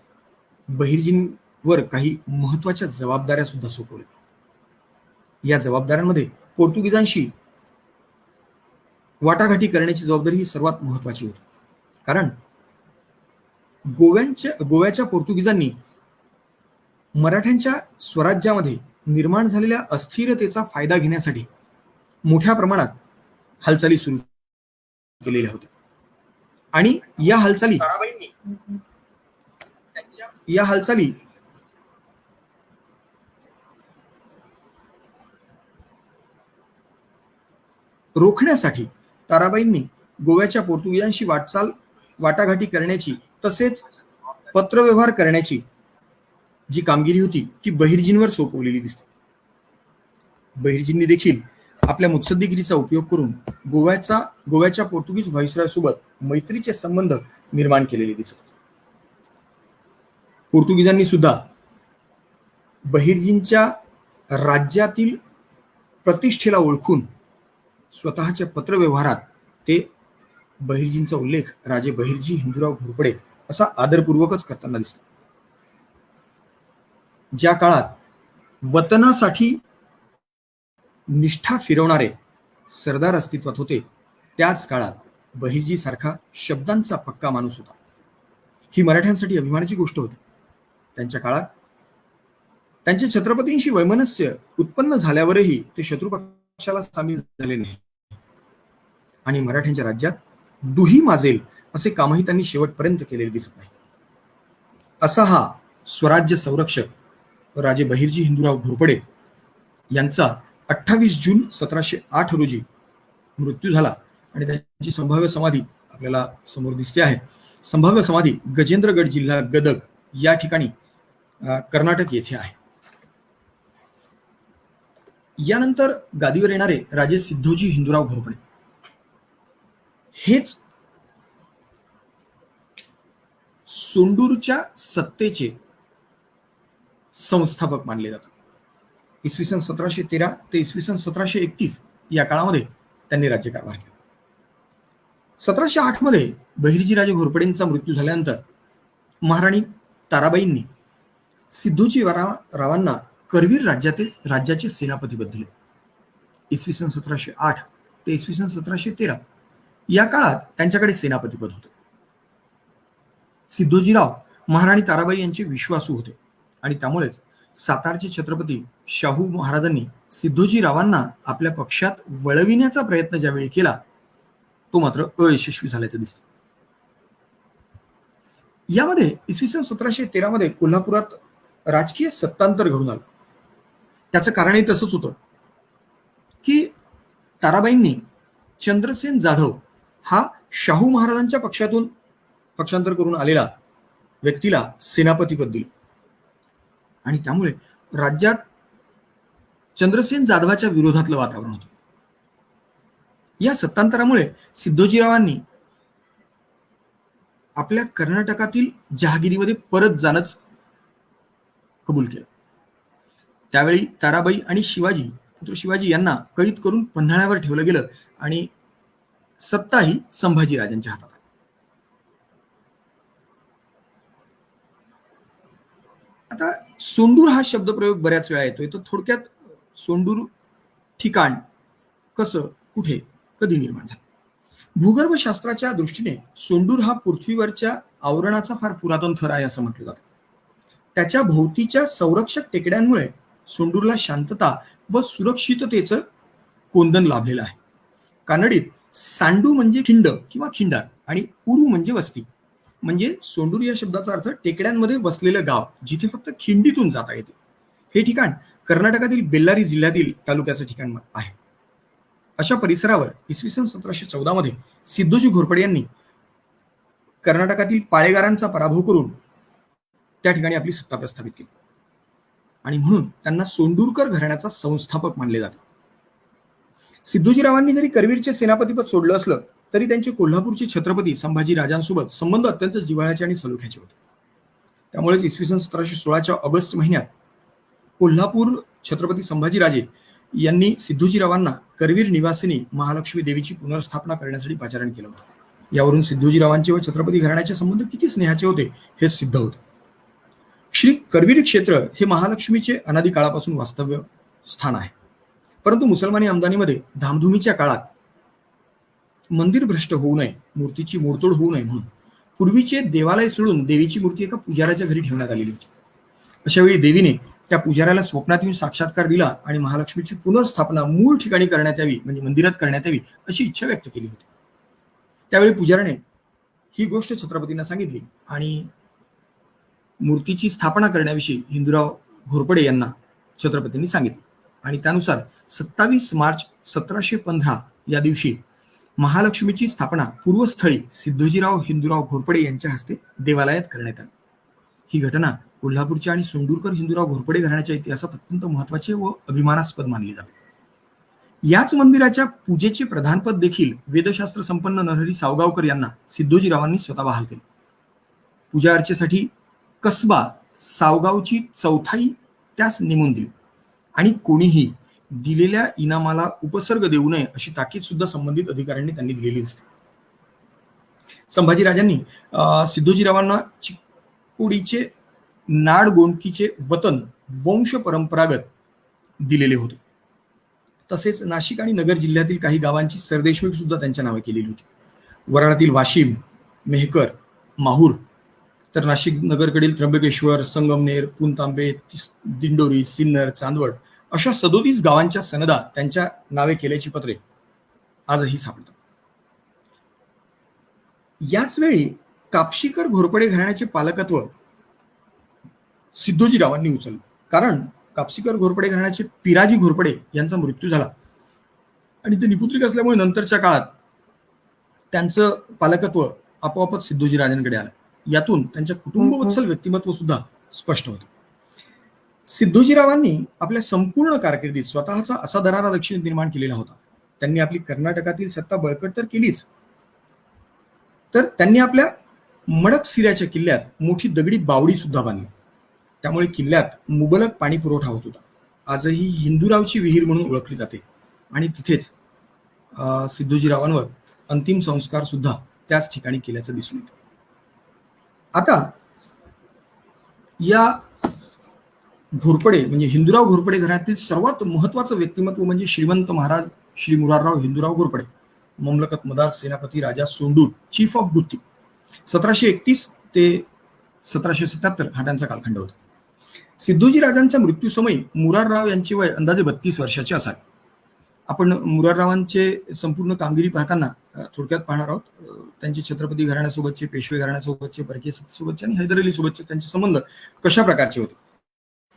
बहिर्जींवर काही महत्वाच्या जबाबदाऱ्या सुद्धा सोपवल्या. या जबाबदाऱ्यांमध्ये पोर्तुगीजांशी वाटाघाटी करण्याची जबाबदारी ही सर्वात महत्वाची होती, कारण गोव्याच्या पोर्तुगीजांनी मराठ्यांच्या स्वराज्यामध्ये निर्माण झालेल्या अस्थिरतेचा फायदा घेण्यासाठी मोठ्या प्रमाणात हालचाली सुरू केलेल्या होत्या आणि या हालचाली रोखण्यासाठी ताराबाईंनी गोव्याच्या पोर्तुगीजांशी वाटाघाटी करण्याची तसेच पत्रव्यवहार करण्याची जी कामगिरी होती ती बहिर्जींवर सोपवलेली दिसते. बहिर्जींनी देखील आपल्या मुत्सद्दीगिरीचा उपयोग करून गोव्याच्या पोर्तुगीज व्हाईसरॉय सोबत मैत्रीचे संबंध निर्माण केलेले दिसत. पोर्तुगीजांनी सुद्धा बहिर्जींच्या राज्यातील प्रतिष्ठेला ओळखून स्वतःच्या पत्रव्यवहारात ते बहिर्जींचा उल्लेख राजे बहिर्जी हिंदूराव घोरपडे असा आदरपूर्वकच करताना दिसतो. ज्या काळात वतनासाठी निष्ठा फिरवणारे सरदार अस्तित्वात होते, त्याच काळात बहिर्जी सारखा शब्दांचा पक्का माणूस होता. ही मराठ्यांसाठी अभिमानाची गोष्ट होती. त्यांच्या काळात त्यांच्या छत्रपतींशी वैमनस्य उत्पन्न झाल्यावरही ते शत्रुपक्षाला सामील झाले नाही आणि मराठ्यांच्या राज्यात दुही माजेल असे कामही त्यांनी शेवटपर्यंत केलेले दिसत नाही. असा हा स्वराज्य संरक्षक राजे बहिर्जी हिंदूराव घोरपडे यांचा 28 जून 1708 रोजी मृत्यू झाला आणि त्यांची संभाव्य समाधी आपल्याला समोर दिसते आहे. संभाव्य समाधी गजेंद्रगड जिल्हा गदग या ठिकाणी कर्नाटक येथे आहे. यानंतर गादीवर येणारे राजे सिद्धोजी हिंदूराव घोरपडे हेच सोंडूरच्या सत्तेचे संस्थापक मानले जातात. इसवी सन 1713 ते इसवी सन 1731 या काळामध्ये त्यांनी राज्यकारभार केला. 1708 मध्ये बहिर्जी राजे घोरपडेंचा मृत्यू झाल्यानंतर महाराणी ताराबाईंनी सिद्धोजी रावांना करवीर राज्याचे सेनापतीपद दिले. इसवी सन 1708 ते इसवी सन 1713 या काळात त्यांच्याकडे सेनापतीपद होते. सिद्धोजीराव महाराणी ताराबाई यांचे विश्वासू होते आणि त्यामुळेच सातारचे छत्रपती शाहू महाराजांनी सिद्धोजीरावांना आपल्या पक्षात वळविण्याचा प्रयत्न ज्यावेळी केला तो मात्र अयशस्वी झाल्याचे दिसते. यामध्ये इसवी सन 1713 मध्ये कोल्हापुरात राजकीय सत्तांतर घडून आलं. त्याचं कारणही तसंच होतं की ताराबाईंनी चंद्रसेन जाधव हा शाहू महाराजांच्या पक्षातून पक्षांतर करून आलेला व्यक्तीला सेनापतीपद दिले आणि त्यामुळे राज्यात चंद्रसेन जाधवाच्या विरोधातलं वातावरण होतं. या सत्तांतरामुळे सिद्धोजीरावांनी आपल्या कर्नाटकातील जहागिरीमध्ये परत जाणंच कबूल केलं. त्यावेळी ताराबाई आणि शिवाजी यांना कैद करून पन्हाळ्यावर ठेवलं गेलं आणि सत्ताही संभाजीराजांच्या हातात. आता सोंडूर हा शब्दप्रयोग बऱ्याच वेळा येतोय. तर थोडक्यात सोंडूर ठिकाण कसं, कुठे, कधी निर्माण झालं? भूगर्भशास्त्राच्या दृष्टीने सोंडूर हा पृथ्वीवरच्या आवरणाचा फार पुरातन थर आहे असं म्हटलं जातं. त्याच्या भोवतीच्या संरक्षक टेकड्यांमुळे सोंडूरला शांतता व सुरक्षिततेचं कोंदण लाभलेलं आहे. कानडीत सांडू म्हणजे खिंड किंवा खिंडार आणि उरू म्हणजे वस्ती. म्हणजे सोंडूर या शब्दाचा अर्थ टेकड्यांमध्ये वसलेलं गाव जिथे फक्त खिंडीतून जाता येते. हे ठिकाण कर्नाटकातील बेल्लारी जिल्ह्यातील तालुक्याचं ठिकाण आहे. अशा परिसरावर इसवी सन 1714 मध्ये सिद्धोजी घोरपडे यांनी कर्नाटकातील पाळेगारांचा पराभव करून त्या ठिकाणी आपली सत्ता प्रस्थापित केली आणि म्हणून त्यांना सोंडूरकर घराण्याचा संस्थापक मानले जाते. सिद्धोजीरावांनी जरी करवीरचे सेनापतीपद सोडलं असलं तरी त्यांचे कोल्हापूरचे छत्रपती संभाजी राजांसोबत संबंध अत्यंत जिव्हाळ्याचे आणि सलोख्याचे होते. त्यामुळेच इसवी सन 1716च्या ऑगस्ट महिन्यात कोल्हापूर छत्रपती संभाजीराजे यांनी सिद्धोजीरावांना करवीर निवासिनी महालक्ष्मी देवीची पुनर्स्थापना करण्यासाठी पाचारण केलं होतं. यावरून सिद्धोजीरावांचे व छत्रपती घराण्याचे संबंध किती स्नेहाचे होते हे सिद्ध होते. श्री करवीर क्षेत्र हे महालक्ष्मीचे अनादी काळापासून वास्तव्य स्थान आहे. परंतु मुसलमानी आमदानीमध्ये धामधुमीच्या काळात मंदिर भ्रष्ट होऊ नये, मूर्तीची मोडतोड होऊ नये म्हणून पूर्वीचे देवालय सोडून देवीची मूर्ती एका पुजाऱ्याच्या घरी ठेवण्यात आलेली होती. अशा वेळी देवीने त्या पुजाऱ्याला स्वप्नात येऊन साक्षात्कार दिला आणि महालक्ष्मीची पुनर्स्थापना मूळ ठिकाणी करण्यात यावी, म्हणजे मंदिरात करण्यात यावी अशी इच्छा व्यक्त केली होती. त्यावेळी पुजाऱ्याने ही गोष्ट छत्रपतींना सांगितली आणि मूर्तीची स्थापना करण्याविषयी हिंदूराव घोरपडे यांना छत्रपतींनी सांगितले आणि त्यानुसार 27 मार्च 1715 या दिवशी महालक्ष्मीची स्थापना पूर्वस्थळी सिद्धोजीराव हिंदूराव घोरपडे यांच्या हस्ते देवालयात करण्यात आली. ही घटना कोल्हापूरच्या आणि सोंडूरकर हिंदूराव घोरपडे घराण्याच्या इतिहासात अत्यंत महत्वाचे व अभिमानास्पद मानले जाते. याच मंदिराच्या पूजेचे प्रधानपद देखील वेदशास्त्र संपन्न नरहरी सावगावकर यांना सिद्धोजीरावांनी स्वतः बहाल केले. पूजा अर्चेसाठी कसबा सावगावची चौथाई त्यास नेमून दिली आणि कोणीही दिलेल्या इनामाला उपसर्ग देऊ नये अशी ताकीद सुद्धा संबंधित अधिकाऱ्यांनी त्यांनी दिलेली असते. संभाजीराजांनी सिद्धोजीरावांना चिकोडीचे नाडगोंडकीचे वतन वंश परंपरागत दिलेले होते. तसेच नाशिक आणि नगर जिल्ह्यातील काही गावांची सरदेशमुख सुद्धा त्यांच्या नावे केलेली होती. वराडातील वाशिम, मेहकर, माहूर, तर नाशिक नगरकडील त्र्यंबकेश्वर, संगमनेर, पुणतांबे, दिंडोरी, सिन्नर, चांदवड अशा 37 गावांच्या सनदा त्यांच्या नावे केल्याची पत्रे आजही सापडतात. याच वेळी कापशीकर घोरपडे घराण्याचे पालकत्व सिद्धोजीरावांनी उचललं. कारण कापशीकर घोरपडे घराण्याचे पिराजी घोरपडे यांचा मृत्यू झाला आणि ते निपुत्रिक असल्यामुळे नंतरच्या काळात त्यांचं पालकत्व आपोआपच सिद्धोजीराजांकडे आलं. यातून त्यांच्या कुटुंबवत्सल व्यक्तिमत्व सुद्धा स्पष्ट होतं. सिद्धोजीरावांनी आपल्या संपूर्ण कारकिर्दीत स्वतःचा असा दरारा दक्षिणेत निर्माण केलेला होता. त्यांनी आपली कर्नाटकातील सत्ता बळकट तर केलीच, तर त्यांनी आपल्या मडकसिऱ्याच्या किल्ल्यात मोठी दगडी बावडी सुद्धा बांधली. त्यामुळे किल्ल्यात मुबलक पाणी पुरवठा होत होता. आजही हिंदूरावची विहीर म्हणून ओळखली जाते आणि तिथेच सिद्धोजीरावांवर अंतिम संस्कार सुद्धा त्याच ठिकाणी केल्याचं दिसून येतं. आता या घोरपडे म्हणजे हिंदूराव घोरपडे घराण्यातील सर्वात महत्वाचं व्यक्तिमत्व म्हणजे श्रीमंत महाराज श्री मुरारराव हिंदूराव घोरपडे, ममलकत मदार सेनापती राजा सोंडूर, चीफ ऑफ गुत्ती. 1731 ते 1777 हा त्यांचा कालखंड होता. सिद्धोजीराजांच्या मृत्यूसमयी मुरारराव यांची वय अंदाजे 32 वर्षाची असावी. आपण मुराररावांचे संपूर्ण कामगिरी पाहताना थोडक्यात पाहणार आहोत. त्यांचे छत्रपती घराण्यासोबतचे, पेशवे घराण्यासोबतचे, परकीय सत्तेसोबतचे आणि हैदर अली सोबतचे त्यांचे संबंध कशा प्रकारचे होते,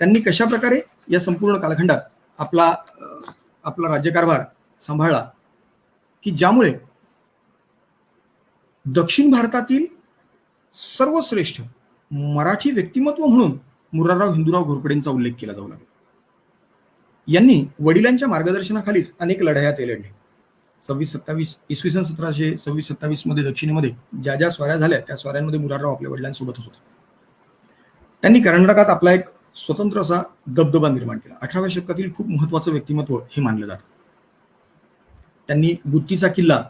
त्यांनी कशा प्रकारे या संपूर्ण कालखंडात आपला राज्यकारभार सांभाळला, की ज्यामुळे दक्षिण भारतातील सर्वश्रेष्ठ मराठी व्यक्तिमत्व म्हणून मुरारराव हिंदूराव घोरपडेंचा उल्लेख केला जाऊ लागला. यांनी वडिलांच्या मार्गदर्शनाखालीच अनेक लढाया ते लढले. 26-27 इसवी सन 1726-27 मध्ये दक्षिणेमध्ये ज्या ज्या स्वाऱ्या झाल्या त्या स्वाऱ्यांमध्ये मुरारराव आपल्या वडिलांसोबतच होते. त्यांनी कर्नाटकात आपला एक स्वतंत्र असा दबदबा निर्माण केला. 18व्या शतकातील खूप महत्वाचं व्यक्तिमत्व हे मानलं जातं. त्यांनी गुत्तीचा किल्ला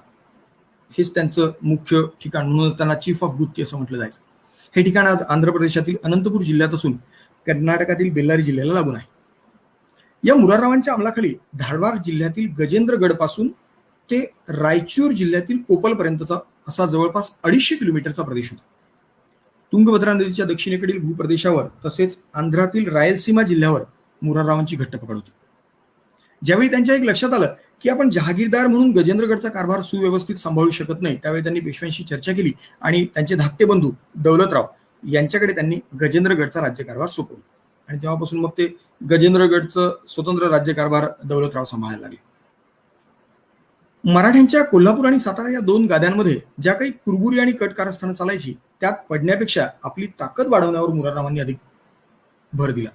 हेच त्यांचं मुख्य ठिकाण म्हणून त्यांना चीफ ऑफ गुत्ती असं म्हटलं जायचं. हे ठिकाण आज आंध्र प्रदेशातील अनंतपूर जिल्ह्यात असून कर्नाटकातील बेल्लारी जिल्ह्याला लागून आहे. या मुराररावांच्या अंमलाखाली धारवाड जिल्ह्यातील गजेंद्रगड पासून ते रायचूर जिल्ह्यातील कोपलपर्यंतचा असा जवळपास 250 किलोमीटरचा प्रदेश होता. तुंगभद्रा नदीच्या दक्षिणेकडील भूप्रदेशावर तसेच आंध्रातील रायलसीमा जिल्ह्यावर मुराररावांची घट्ट पकड होती. ज्यावेळी त्यांच्या एक लक्षात आलं की आपण जहागीरदार म्हणून गजेंद्रगडचा कारभार सुव्यवस्थित सांभाळू शकत नाही, त्यावेळी त्यांनी पेशव्यांशी चर्चा केली आणि त्यांचे धाकटे बंधू दौलतराव यांच्याकडे त्यांनी गजेंद्रगडचा राज्यकारभार सोपवला आणि तेव्हापासून मग ते गजेंद्रगडचं स्वतंत्र राज्यकारभार दौलतराव सांभाळायला लागले. मराठ्यांच्या कोल्हापूर आणि सातारा या 2 गाद्यांमध्ये ज्या काही कुरबुरी आणि कट कारस्थानं चालायची त्यात पडण्यापेक्षा आपली ताकद वाढवण्यावर मुराररावांनी अधिक भर दिला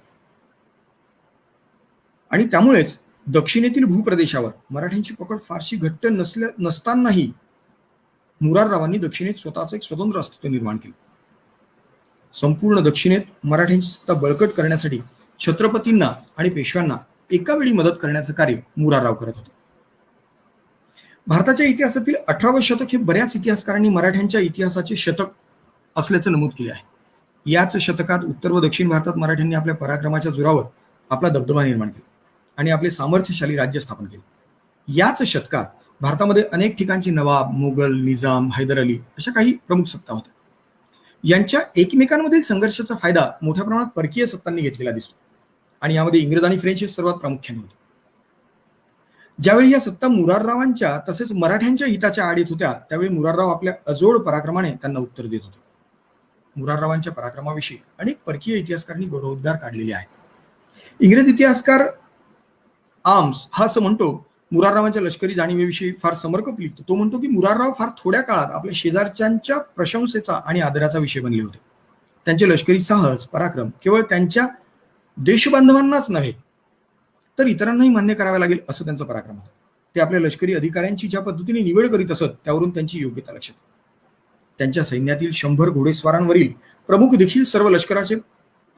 आणि त्यामुळेच दक्षिणेतील भूप्रदेशावर मराठ्यांची पकड फारशी घट्ट नसतानाही मुराररावांनी दक्षिणेत स्वतःचं एक स्वतंत्र अस्तित्व निर्माण केलं. संपूर्ण दक्षिणेत मराठ्यांची सत्ता बळकट करण्यासाठी छत्रपतींना आणि पेशव्यांना एका वेळी मदत करण्याचं कार्य मुरारराव करत होते. भारताच्या इतिहासातील 18वे शतक हे बऱ्याच इतिहासकारांनी मराठ्यांच्या इतिहासाचे शतक असल्याचं नमूद केले आहे. याच शतकात उत्तर व दक्षिण भारतात मराठ्यांनी आपल्या पराक्रमाच्या जोरावर आपला दबदबा निर्माण केला आणि आपले सामर्थ्यशाली राज्य स्थापन केले. याच शतकात भारतामध्ये अनेक ठिकाणची नवाब, मुघल, निजाम, हैदर अली अशा काही प्रमुख सत्ता होत्या. यांच्या एकमेकांमधील संघर्षाचा फायदा मोठ्या प्रमाणात परकीय सत्तांनी घेतलेला दिसतो आणि यामध्ये इंग्रज आणि फ्रेंच हे सर्वात प्रामुख्याने होते. ज्यावेळी या सत्ता मुराररावांच्या तसेच मराठ्यांच्या हिताच्या आड येत होत्या त्यावेळी मुरारराव आपल्या अजोड पराक्रमाने त्यांना उत्तर देत होते. मुराररावांच्या पराक्रमाविषयी अनेक परकीय इतिहासकारांनी गौरवोद्गार काढलेले आहेत. इंग्रज इतिहासकार आर्म्स हा असं म्हणतो, मुराररावांच्या लष्करी जाणीवेविषयी फार समर्पक लिहितो. तो म्हणतो की मुरारराव फार थोड्या काळात आपल्या शेजारच्यांच्या प्रशंसेचा आणि आदराचा विषय बनले होते. त्यांचे लष्करी साहस, पराक्रम केवळ त्यांच्या देशबांधवांनाच नव्हे तर इतरांनाही मान्य करावे लागेल असं त्यांचं पराक्रम होतं. ते आपल्या लष्करी अधिकाऱ्यांची ज्या पद्धतीने निवड करीत असत त्यावरून त्यांची योग्यता लक्षात. त्यांच्या सैन्यातील 100 घोडेस्वारांवरील प्रमुख देखील सर्व लष्कराचे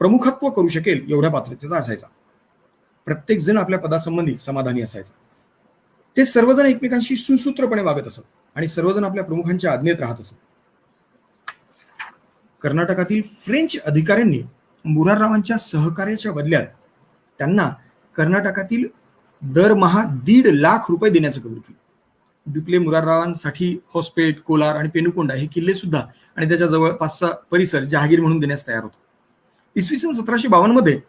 प्रमुखत्व करू शकेल एवढ्या पात्रतेचा असायचा. प्रत्येक जण आपल्या पदासंबंधी समाधानी असायचा. ते सर्वजण एकमेकांशी सुसूत्रपणे वागत असत आणि सर्वजण आपल्या प्रमुखांच्या आज्ञेत राहत असत. कर्नाटकातील फ्रेंच अधिकाऱ्यांनी मुराररावांच्या सहकार्याच्या बदल्यात त्यांना कर्नाटकातील दरमहा 1.5 लाख रुपये देण्याचं कबूल केलं. बिप्ले मुराररावांसाठी होसपेट, कोलार आणि पेनुकोंडा हे किल्ले सुद्धा आणि त्याच्या जवळपासचा परिसर जहागीर म्हणून देण्यास तयार होतो. इसवी सन 1752 मध्ये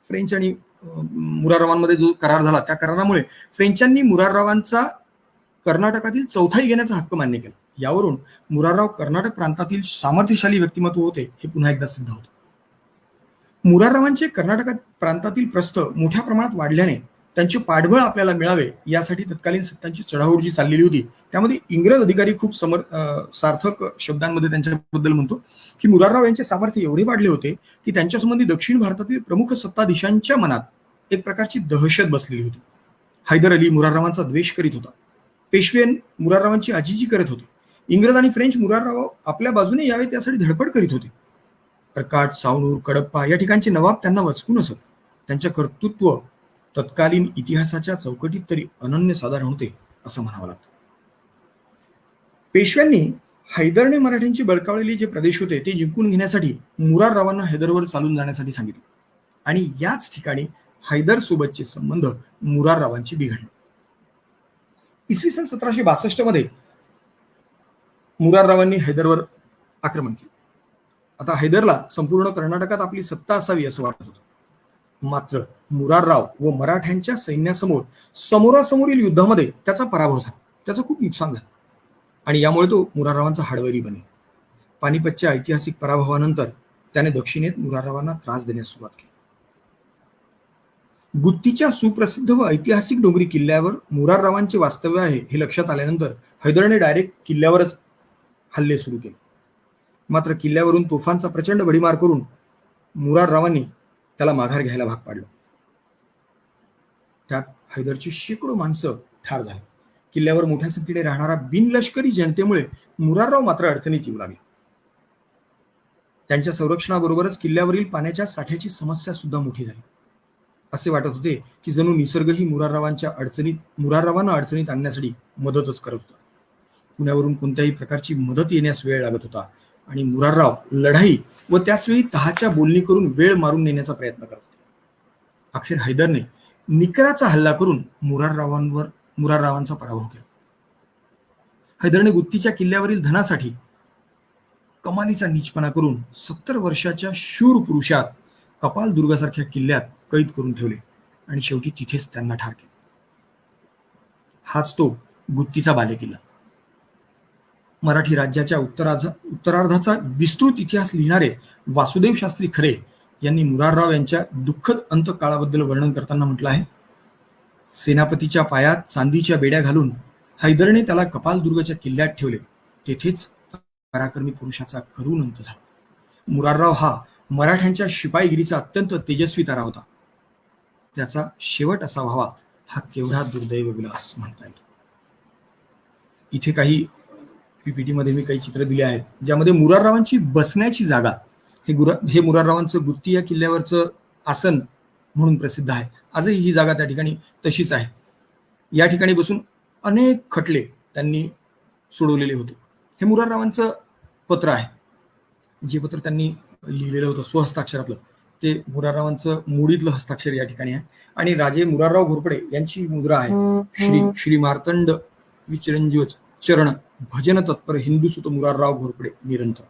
फ्रेंच आणि मुराररावांमध्ये जो करार झाला त्या करारामुळे फ्रेंचांनी मुराररावांचा कर्नाटकातील चौथाई घेण्याचा हक्क मान्य केला. यावरून मुरारराव कर्नाटक प्रांतातील सामर्थ्यशाली व्यक्तिमत्व होते हे पुन्हा एकदा सिद्ध होते. मुराररावांचे कर्नाटक प्रांतातील प्रस्थ मोठ्या प्रमाणात वाढल्याने त्यांचे पाठबळ आपल्याला मिळावे यासाठी तत्कालीन सत्तांची चढाओढ जी चाललेली होती त्यामध्ये इंग्रज अधिकारी खूप सार्थक शब्दांमध्ये त्यांच्याबद्दल म्हणतो की मुरारराव यांचे सामर्थ्य एवढे वाढले होते की त्यांच्यासंबंधी दक्षिण भारतातील प्रमुख सत्ताधीशांच्या मनात एक प्रकारची दहशत बसलेली होती. हैदर अली मुराररावांचा द्वेष करीत होता. पेशवे मुराररावांची आजीजी करत होते. इंग्रज आणि फ्रेंच मुरारराव आपल्या बाजूने यावे त्यासाठी धडपड करीत होते. अर्काट, सावनूर, कडप्पा या ठिकाणचे नवाब त्यांना वचकून असत. त्यांचे कर्तृत्व तत्कालीन इतिहासाच्या चौकटीत तरी अनन्यसाधारण होते असं म्हणावं लागतं. पेशव्यांनी हैदरने मराठ्यांची बळकावलेले जे प्रदेश होते ते जिंकून घेण्यासाठी मुराररावांना हैदरवर चालून जाण्यासाठी सांगितले आणि याच ठिकाणी हैदर सोबतचे संबंध मुराररावांचे बिघडले. इसवी सन 1762 मध्ये मुराररावांनी हैदरवर आक्रमण केले. आता हैदरला संपूर्ण कर्नाटकात आपली सत्ता असावी असं वाटत होतं. मात्र मुरारराव व मराठ्यांच्या सैन्यासमोर समोरासमोरील युद्धामध्ये त्याचा पराभव झाला. त्याचं खूप नुकसान झालं आणि यामुळे तो मुराररावांचा हाडवरी बनला. पानिपतच्या ऐतिहासिक पराभवानंतर त्याने दक्षिणेत मुराररावांना त्रास देण्यास सुरुवात केली. गुत्तीच्या सुप्रसिद्ध व ऐतिहासिक डोंगरी किल्ल्यावर मुराररावांचे वास्तव्य आहे हे लक्षात आल्यानंतर हैदरने डायरेक्ट किल्ल्यावरच हल्ले सुरू केले. मात्र किल्ल्यावरून तोफांचा प्रचंड भडीमार करून मुराररावांनी त्याला माघार घ्यायला भाग पाडलं. त्यात हैदरची शेकडो माणसं ठार झाली. किल्ल्यावर मोठ्या संख्येने राहणारा बिनलष्करी जनतेमुळे मुरारराव मात्र अडचणीत येऊ लागले. त्यांच्या संरक्षणाबरोबरच किल्ल्यावरील पाण्याच्या साठ्याची समस्या सुद्धा मोठी झाली. असे वाटत होते की जणू निसर्गही मुराररावांना अडचणीत आणण्यासाठी मदतच करत होता. पुण्यावरून कोणत्याही प्रकारची मदत येण्यास वेळ लागत होता आणि मुरारराव लढाई व त्याच वेळी तहाच्या बोलणी करून वेळ मारून नेण्याचा प्रयत्न करत होते. अखेर हैदरने निकराचा हल्ला करून मुराररावांचा पराभव केला. हैदरने गुत्तीच्या किल्ल्यावरील धनासाठी कमालीचा नीचपणा करून 70 वर्षाच्या शूर पुरुषात कपाल दुर्गासारख्या किल्ल्यात कैद करून ठेवले आणि शेवटी तिथेच त्यांना ठार केले. हाच तो गुत्तीचा बालेकिल्ला. मराठी राज्याच्या उत्तरार्धाचा विस्तृत इतिहास लिहिणारे वासुदेव शास्त्री खरे यांनी मुरारराव यांच्या दुःखद अंतकाळाबद्दल वर्णन करताना म्हटलं आहे, सेनापतीच्या पायात चांदीच्या बेड्या घालून हैदरने त्याला कपालदुर्गच्या किल्ल्यात ठेवले. तेथेच पराक्रमी पुरुषाचा करुण अंत झाला. मुरारराव हा मराठ्यांच्या शिपाईगिरीचा अत्यंत तेजस्वी तारा होता. त्याचा शेवट असा व्हावा हा केवढा दुर्दैव विलास म्हणता येतो. इथे काही पीपीटी मध्ये मी काही चित्र दिले आहेत ज्यामध्ये मुराररावांची बसण्याची जागा हे मुराररावांचं गुत्ती या किल्ल्यावरचं आसन म्हणून प्रसिद्ध आहे. आजही ही जागा त्या ठिकाणी तशीच आहे. या ठिकाणी बसून अनेक खटले त्यांनी सोडवलेले होते. हे मुराररावांचं पत्र आहे. जे पत्र त्यांनी लिहिलेलं होतं स्वहस्ताक्षरातलं ते मुराररावांचं मोडीतलं हस्ताक्षर या ठिकाणी आहे आणि राजे मुरारराव घोरपडे यांची मुद्रा आहे. श्री मार्तंड विचिरंजीव चरण भजन तत्पर हिंदुसुत मुरारराव घोरपडे निरंतर.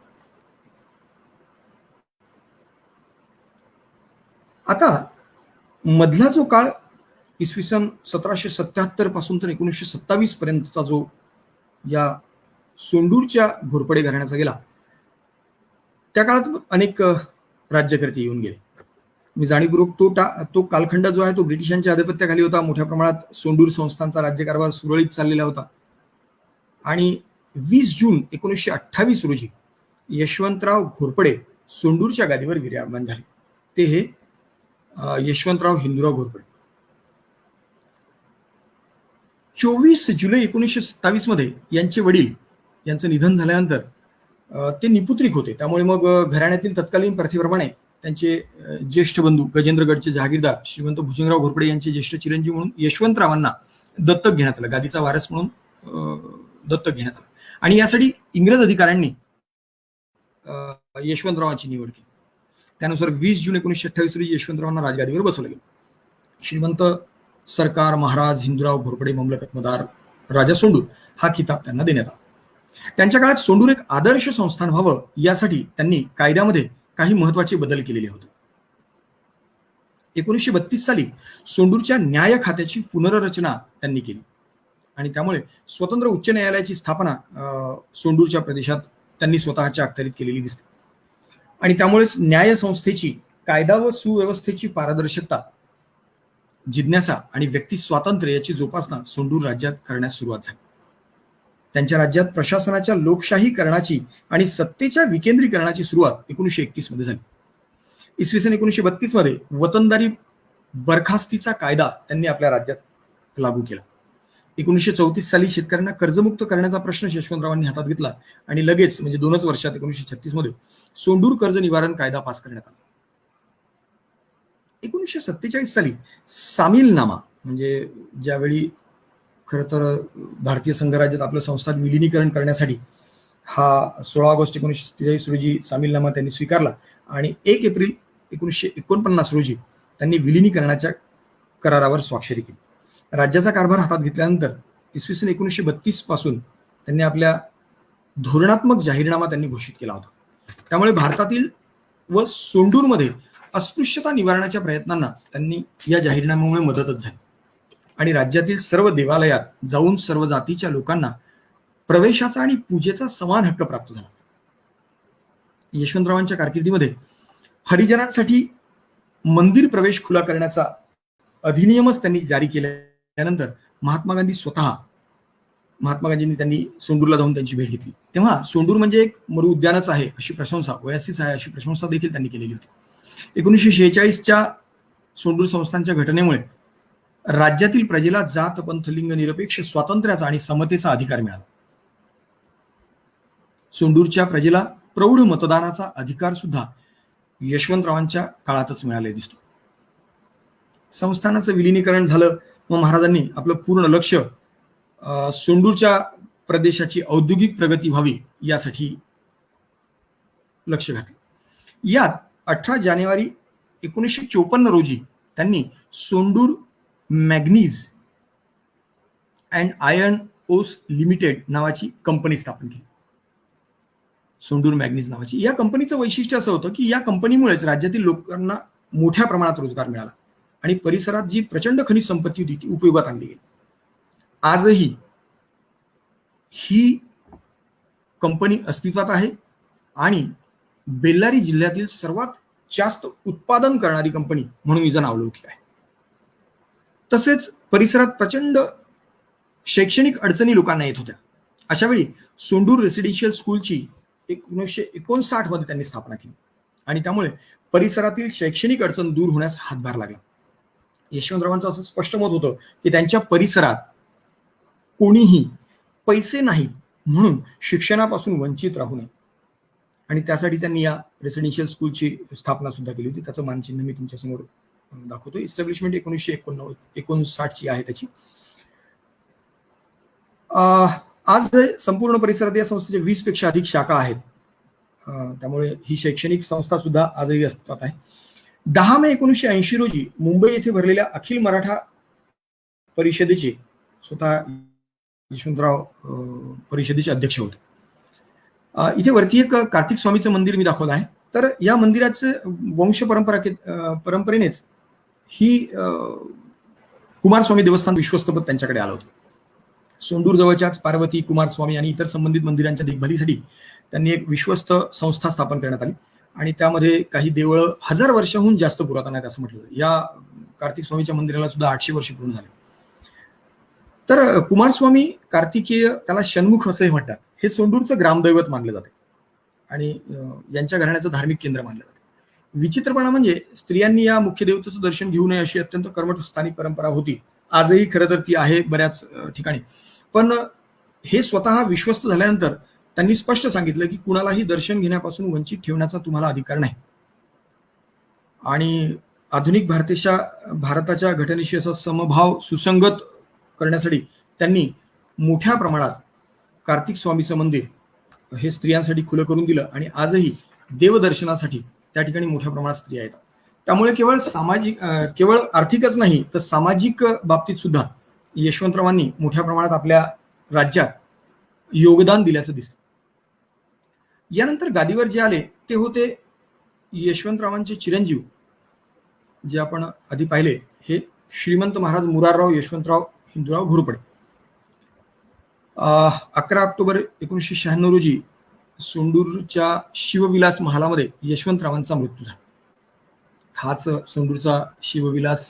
आता मधला जो काळ इसवी सन 1777 पासून तर 1927 पर्यंतचा जो या सोंडूरच्या घोरपडे घराण्याचा गेला त्या काळात अनेक राज्यकर्ते येऊन गेले. मी जाणीवपूर्वक तो कालखंड जो आहे तो ब्रिटिशांच्या आधिपत्याखाली होता. मोठ्या प्रमाणात सोंडूर संस्थांचा राज्यकारभार सुरळीत चाललेला होता आणि 20 जून 1928 रोजी यशवंतराव घोरपडे सोंडूरच्या गादीवर विराजमान झाले. ते हे यशवंतराव हिंदूराव घोरपडे. 24 जुलै 1927 मध्ये यांचे वडील यांचं निधन झाल्यानंतर ते निपुत्रिक होते. त्यामुळे मग घराण्यातील तत्कालीन प्रथेप्रमाणे त्यांचे ज्येष्ठ बंधू गजेंद्रगडचे जहागीरदार श्रीमंत भुजंगराव घोरपडे यांचे ज्येष्ठ चिरंजीव म्हणून यशवंतरावांना दत्तक घेण्यात आलं, गादीचा वारस म्हणून दत्तक घेण्यात आलं. आणि यासाठी इंग्रज अधिकाऱ्यांनी यशवंतरावांची निवड केली. त्यानुसार 20 जून 1928 रोजी यशवंतरावांना राजगादीवर बसवलं गेलं. श्रीमंत सरकार महाराज हिंदूराव घोरपडे ममलकत मदार राजा सोंडूर हा किताब त्यांना देण्यात आला. त्यांच्या काळात सोंडूर एक आदर्श संस्थान व्हावं यासाठी त्यांनी कायद्यामध्ये काही महत्वाचे बदल केलेले होते. 1932 साली सोंडूरच्या न्याय खात्याची पुनर्रचना त्यांनी केली आणि त्यामुळे स्वतंत्र उच्च न्यायालयाची स्थापना सोंडूरच्या प्रदेशात त्यांनी स्वतःच्या अखत्यारीत केलेली दिसते. आणि त्यामुळेच न्याय संस्थेची, कायदा व सुव्यवस्थेची पारदर्शकता, जिज्ञासा आणि व्यक्ती स्वातंत्र्य याची जोपासना सोंडूर राज्यात करण्यास सुरुवात झाली. त्यांच्या राज्यात प्रशासनाच्या लोकशाहीकरणाची आणि सत्तेच्या विकेंद्रीकरणाची सुरुवात 1931 मध्ये झाली. इसवी सन 1932 मध्ये वतनदारी बरखास्तीचा कायदा त्यांनी आपल्या राज्यात लागू केला. 1934 साली शेतकऱ्यांना कर्जमुक्त करण्याचा प्रश्न यशवंतरावांनी हातात घेतला आणि लगेच म्हणजे 2च वर्षात 1936 मध्ये सोंडूर कर्ज निवारण कायदा पास करण्यात आला. 1947 साली सामीलनामा म्हणजे ज्यावेळी खरं तर भारतीय संघराज्यात आपलं संस्थान विलिनीकरण करण्यासाठी हा 16 ऑगस्ट 1947 रोजी सामीलनामा त्यांनी स्वीकारला आणि 1 एप्रिल 1949 रोजी त्यांनी विलिनीकरणाच्या करारावर स्वाक्षरी केली. राज्याचा कारभार हातात घेतल्यानंतर इसवी सन 1932 पासून त्यांनी आपल्या धोरणात्मक जाहीरनामा त्यांनी घोषित केला होता. त्यामुळे भारतातील व सोंडूरमध्ये अस्पृश्यता निवारणाच्या प्रयत्नांना त्यांनी या जाहीरनाम्यामुळे मदतच झाली आणि राज्यातील सर्व देवालयात जाऊन सर्व जातीच्या लोकांना प्रवेशाचा आणि पूजेचा समान हक्क प्राप्त झाला. यशवंतरावांच्या कारकिर्दीमध्ये हरिजनांसाठी मंदिर प्रवेश खुला करण्याचा अधिनियमच त्यांनी जारी केल्यानंतर महात्मा गांधींनी त्यांनी सोंडूरला जाऊन त्यांची भेट घेतली. तेव्हा सोंडूर म्हणजे एक मरु उद्यानच आहे अशी प्रशंसा, ओएसिस आहे अशी प्रशंसा देखील त्यांनी केलेली होती. 1946च्या सोंडूर संस्थांच्या घटनेमुळे राज्यातील प्रजेला जात पंथ लिंग निरपेक्ष स्वातंत्र्याचा आणि समतेचा अधिकार मिळाला. सोंडूरच्या प्रजेला प्रौढ मतदानाचा अधिकार सुद्धा यशवंतरावांच्या काळातच मिळाले दिसतो. संस्थानाचं विलिनीकरण झालं, मग महाराजांनी आपलं पूर्ण लक्ष सोंडूरच्या प्रदेशाची औद्योगिक प्रगती व्हावी यासाठी लक्ष घातलं. यात 18 जानेवारी 1954 रोजी त्यांनी सोंडूर मॅग्नीज अँड आयर्न ओस लिमिटेड नावाची कंपनी स्थापन केली. सोंडूर मॅग्नीज नावाची. या कंपनीचं वैशिष्ट्य असं होतं की या कंपनीमुळेच राज्यातील लोकांना मोठ्या प्रमाणात रोजगार मिळाला आणि परिसरात जी प्रचंड खनिज संपत्ती होती ती उपयोगात आणली गेली. आजही ही कंपनी अस्तित्वात आहे आणि बेल्लारी जिल्ह्यातील सर्वात जास्त उत्पादन करणारी कंपनी म्हणून हिचं नावलौकिक आहे. तसेच परिसरात प्रचंड शैक्षणिक अडचणी लोकांना येत होत्या. अशा वेळी सोंडूर रेसिडेन्शियल स्कूलची 1959 मध्ये त्यांनी स्थापना केली आणि त्यामुळे परिसरातील शैक्षणिक अडचण दूर होण्यास हातभार लागला. यशवंतरावांचं असं स्पष्ट मत होतं की त्यांच्या परिसरात कोणीही पैसे नाहीत म्हणून शिक्षणापासून वंचित राहू नये आणि त्यासाठी त्यांनी या रेसिडेन्शियल स्कूलची स्थापना सुद्धा केली होती. त्याचं मानचिन्ह मी तुमच्या समोर दाखवतो. इस्टॅब्लिशमेंट 1959 ची आहे त्याची. आज संपूर्ण परिसरात या संस्थेच्या 20 पेक्षा अधिक शाखा आहेत. त्यामुळे ही शैक्षणिक संस्था सुद्धा आजही अस्तित्वात आहे. 10 मे 1980 रोजी मुंबई येथे भरलेल्या अखिल मराठा परिषदेचे स्वतः यशवंतराव परिषदेचे अध्यक्ष होते. इथे वरती एक कार्तिक स्वामीचं मंदिर मी दाखवलं आहे. तर या मंदिराचं वंश परंपरेनेच ही कुमारस्वामी देवस्थान विश्वस्तपद त्यांच्याकडे आलं होतं. सोंडूर जवळच्याच पार्वती, कुमारस्वामी आणि इतर संबंधित मंदिरांच्या देखभालीसाठी त्यांनी एक विश्वस्त संस्था स्थापन करण्यात आली आणि त्यामध्ये काही देवळं 1000 वर्षाहून जास्त पुरातन आहेत असं म्हटलं जातं. या कार्तिक स्वामीच्या मंदिराला सुद्धा 800 वर्ष पूर्ण झाले. तर कुमारस्वामी कार्तिकेय, त्याला षण्मुख असंही म्हणतात, हे सोंडूरचं ग्रामदैवत मानलं जाते आणि यांच्या घराण्याचं धार्मिक केंद्र मानलं जाते. विचित्रपणा म्हणजे स्त्रियांनी या मुख्य देवतेचं दर्शन घेऊ नये अशी अत्यंत कर्मठ स्थानिक परंपरा होती. आजही खरं तर ती आहे बऱ्याच ठिकाणी. पण हे स्वतः विश्वस्त झाल्यानंतर त्यांनी स्पष्ट सांगितलं की कुणालाही दर्शन घेण्यापासून वंचित ठेवण्याचा तुम्हाला अधिकार नाही. आणि आधुनिक भारताच्या घटनेशी असा समभाव सुसंगत करण्यासाठी त्यांनी मोठ्या प्रमाणात कार्तिक स्वामीचं मंदिर हे स्त्रियांसाठी खुलं करून दिलं आणि आजही देवदर्शनासाठी त्या ठिकाणी मोठ्या प्रमाणात स्त्रिया येतात. त्यामुळे केवळ आर्थिकच नाही तर सामाजिक बाबतीत सुद्धा यशवंतरावांनी मोठ्या प्रमाणात आपल्या राज्यात योगदान दिल्याचं दिसतं. यानंतर गादीवर जे आले ते होते यशवंतरावांचे चिरंजीव, जे आपण आधी पाहिले, हे श्रीमंत महाराज मुरारराव यशवंतराव हिंदूराव घोरपडे. 11 ऑक्टोबर 1996 रोजी सोंडूरच्या शिवविलास महालामध्ये यशवंतरावांचा मृत्यू झाला. हाच सोंडूरचा शिवविलास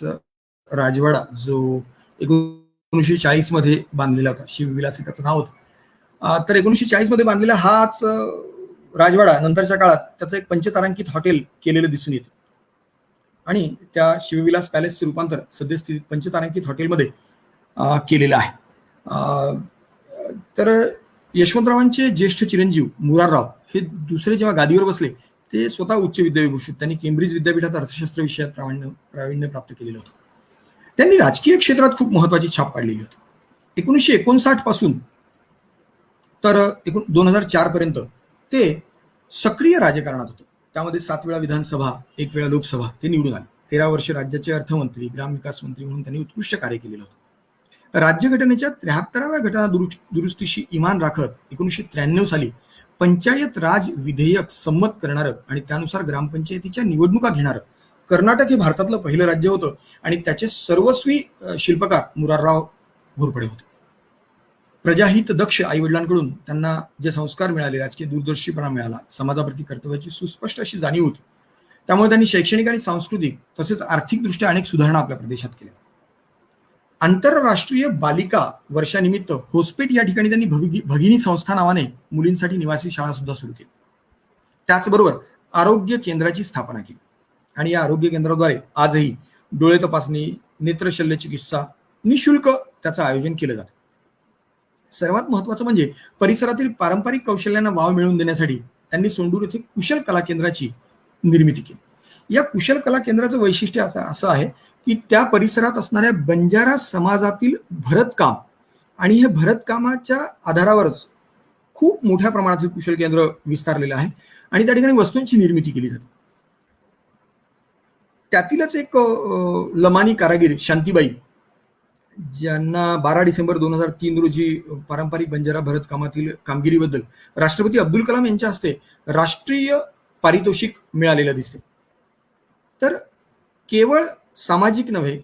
राजवाडा जो 1940 मध्ये बांधलेला होता. शिवविलास हे त्याचं नाव होतं. तर 1940 मध्ये बांधलेला हाच राजवाडा नंतरच्या काळात त्याचं एक पंचतारांकित हॉटेल केलेलं दिसून येतं आणि त्या शिवविलास पॅलेसचे रूपांतर सद्यस्थितीत पंचतारांकित हॉटेलमध्ये केलेलं आहे. तर यशवंतरावांचे ज्येष्ठ चिरंजीव मुरारराव हे दुसरे जेव्हा गादीवर बसले ते स्वतः उच्च विद्याविभूषित. त्यांनी केम्ब्रिज विद्यापीठात अर्थशास्त्र विषयात प्रावीण्य प्राप्त केलेलं होतं. त्यांनी राजकीय क्षेत्रात खूप महत्वाची छाप पाडलेली होती. 1959 पासून तर 2004 पर्यंत ते सक्रिय राजकारणात होते. त्यामध्ये 7 वेळा विधानसभा, 1 वेळा लोकसभा ते निवडून आले. 13 वर्ष राज्याचे अर्थमंत्री, ग्रामविकास मंत्री म्हणून त्यांनी उत्कृष्ट कार्य केलेलं होतं. राज्यघटनेच्या 73व्या घटना दुरुस्तीशी इमान राखत 1993 साली पंचायत राज विधेयक संमत करणारं आणि त्यानुसार ग्रामपंचायतीच्या निवडणुका घेणारं कर्नाटक हे भारतातलं पहिलं राज्य होतं आणि त्याचे सर्वस्वी शिल्पकार मुरारराव घोरपडे होते. प्रजाहित दक्ष आई वडिलांकडून त्यांना जे संस्कार मिळाले, राजकीय दूरदर्शीपणा मिळाला, समाजाप्रती कर्तव्याची सुस्पष्ट अशी जाणीव होती. त्यामुळे त्यांनी शैक्षणिक आणि सांस्कृतिक तसेच आर्थिकदृष्ट्या अनेक सुधारणा आपल्या प्रदेशात केल्या. आंतरराष्ट्रीय बालिका वर्षानिमित्त होसपेट या ठिकाणी त्यांनी भगिनी संस्था नावाने मुलींसाठी निवासी शाळा सुद्धा सुरू केली. त्याचबरोबर आरोग्य केंद्राची स्थापना केली आणि या आरोग्य केंद्राद्वारे आजही डोळे तपासणी, नेत्रशल्य चिकित्सा निशुल्क त्याचं आयोजन केलं जातं. सर्वात महत्वाचं म्हणजे परिसरातील पारंपरिक कौशल्यांना वाव मिळवून देण्यासाठी त्यांनी सोंडूर येथे कुशल कला केंद्राची निर्मिती केली. या कुशल कला केंद्राचं वैशिष्ट्य असं आहे की त्या परिसरात असणाऱ्या बंजारा समाजातील भरतकाम आणि हे भरतकामाच्या आधारावरच खूप मोठ्या प्रमाणात हे कुशल केंद्र विस्तारलेलं आहे आणि त्या ठिकाणी वस्तूंची निर्मिती केली जाते. त्यातीलच एक लमानी कारागीर शांतीबाई, ज्यांना 12 डिसेंबर 2003 रोजी पारंपरिक बंजारा भरतकामातील कामगिरीबद्दल राष्ट्रपती अब्दुल कलाम यांच्या हस्ते राष्ट्रीय पारितोषिक मिळालेलं दिसते. तर केवळ सामाजिक नव्हे,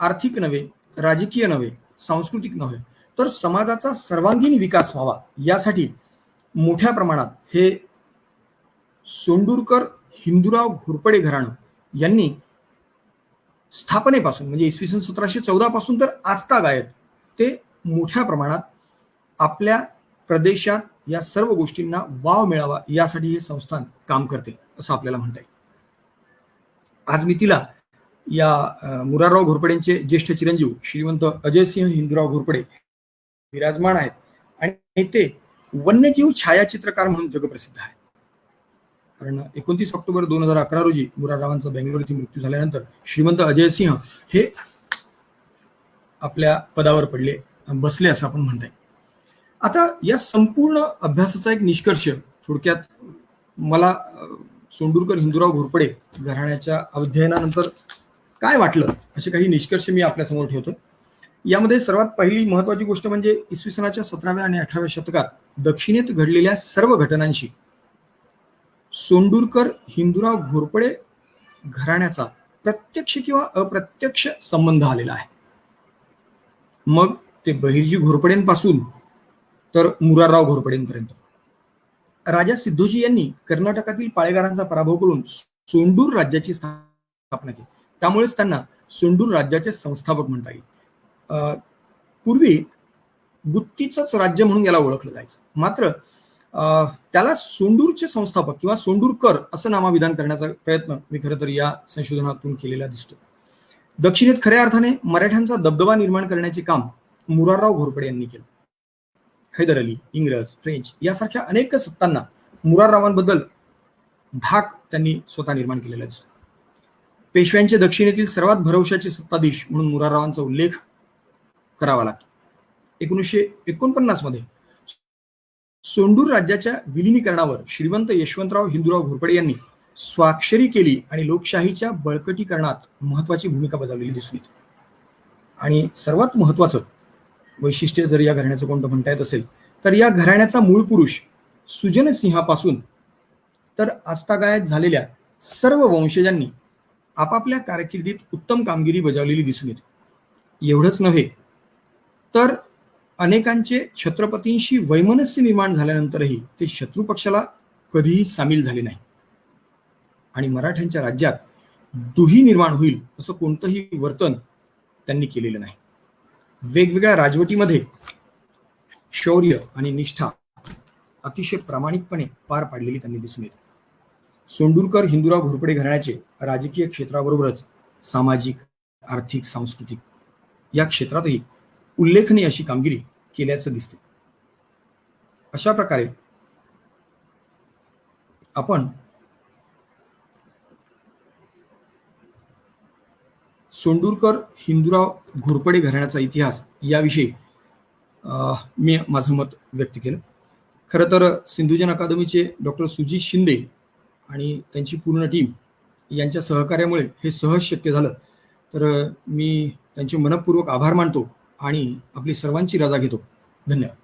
आर्थिक नव्हे, राजकीय नव्हे, सांस्कृतिक नव्हे, तर समाजाचा सर्वांगीण विकास व्हावा यासाठी मोठ्या प्रमाणात हे सोंडूरकर हिंदूराव घोरपडे घराणं यांनी स्थापनेपासून म्हणजे इसवी सन 1714 पासून तर आजतागायत ते मोठ्या प्रमाणात आपल्या प्रदेशात या सर्व गोष्टींना वाव मिळावा यासाठी हे संस्थान काम करते असं आपल्याला म्हणता येईल. आज मी तिला या मुरारराव घोरपडेंचे ज्येष्ठ चिरंजीव श्रीमंत अजयसिंह हिंदूराव घोरपडे विराजमान आहेत आणि ते वन्यजीव छायाचित्रकार म्हणून जगप्रसिद्ध आहेत. कारण 29 ऑक्टोबर 2011 रोजी मुराररावांचा बेंगलोर येथे मृत्यू झाल्यानंतर श्रीमंत अजयसिंह हे आपल्या पदावर बसले असं आपण म्हणता येईल. आता या संपूर्ण अभ्यासाचा एक निष्कर्ष थोडक्यात मला सोंडूरकर हिंदूराव घोरपडे घराण्याच्या अध्ययनानंतर काय वाटलं असे काही निष्कर्ष मी आपल्यासमोर ठेवतो. यामध्ये सर्वात पहिली महत्वाची गोष्ट म्हणजे इसवी सनाच्या 17व्या आणि 18व्या शतकात दक्षिणेत घडलेल्या सर्व घटनांशी सोंडूरकर हिंदूराव घोरपडे घराण्याचा प्रत्यक्ष किंवा अप्रत्यक्ष संबंध आलेला आहे. मग ते बहिर्जी घोरपडेंपासून तर मुरारराव घोरपडेंपर्यंत. राजा सिद्धोजी यांनी कर्नाटकातील पाळेगारांचा पराभव करून सोंडूर राज्याची स्थापना केली. त्यामुळेच त्यांना सोंडूर राज्याचे संस्थापक म्हणता येईल. पूर्वी गुत्तीचंच राज्य म्हणून याला ओळखलं जायचं, मात्र त्याला सोंडूरचे संस्थापक किंवा सोंडूरकर असं नामाविधान करण्याचा प्रयत्न मी खरं तर या संशोधनातून केलेला दिसतो. दक्षिणेत खऱ्या अर्थाने मराठ्यांचा दबदबा निर्माण करण्याचे काम मुरारराव घोरपडे यांनी केलं. हैदर अली, इंग्रज, फ्रेंच यासारख्या अनेक सत्तांना मुराररावांबद्दल धाक त्यांनी स्वतः निर्माण केलेला दिसतो. पेशव्यांच्या दक्षिणेतील सर्वात भरवशाचे सत्ताधीश म्हणून मुराररावांचा उल्लेख करावा लागतो. 1949 मध्ये सोंडूर राज्याच्या विलिनीकरणावर श्रीमंत यशवंतराव हिंदूराव घोरपडे यांनी स्वाक्षरी केली आणि लोकशाहीच्या बळकटीकरणात महत्वाची भूमिका बजावलेली दिसून येते. आणि सर्वात महत्वाचं वैशिष्ट्य जर या घराण्याचं कोणतं म्हणता येत असेल तर या घराण्याचा मूळ पुरुष सुजन सिंहापासून तर आजतागायत झालेल्या सर्व वंशजांनी आपापल्या कारकिर्दीत उत्तम कामगिरी बजावलेली दिसून येते. एवढंच नव्हे तर अनेकांचे छत्रपतींशी वैमनस्य निर्माण झाल्यानंतरही ते शत्रू पक्षाला कधीही सामील झाले नाही आणि मराठ्यांच्या राज्यात दुही निर्माण होईल असं कोणतंही वर्तन त्यांनी केलेलं नाही. वेगवेगळ्या राजवटीमध्ये शौर्य आणि निष्ठा अतिशय प्रामाणिकपणे पार पाडलेली त्यांनी दिसून येते. सोंडूरकर हिंदूराव घोरपडे घराण्याचे राजकीय क्षेत्राबरोबरच सामाजिक, आर्थिक, सांस्कृतिक या क्षेत्रातही उल्लेखनीय अशी कामगिरी केल्याचं दिसते. अशा प्रकारे आपण सोंडूरकर हिंदूराव घोरपडे घराण्याचा इतिहास याविषयी मी माझं मत व्यक्त केलं. खरं तर सिंधुजन अकादमीचे डॉक्टर सुजित शिंदे आणि त्यांची पूर्ण टीम यांच्या सहकार्यामुळे हे सहज शक्य झालं. तर मी त्यांचे मनपूर्वक आभार मानतो आणि आपली सर्वांची रजा घेतो. धन्यवाद.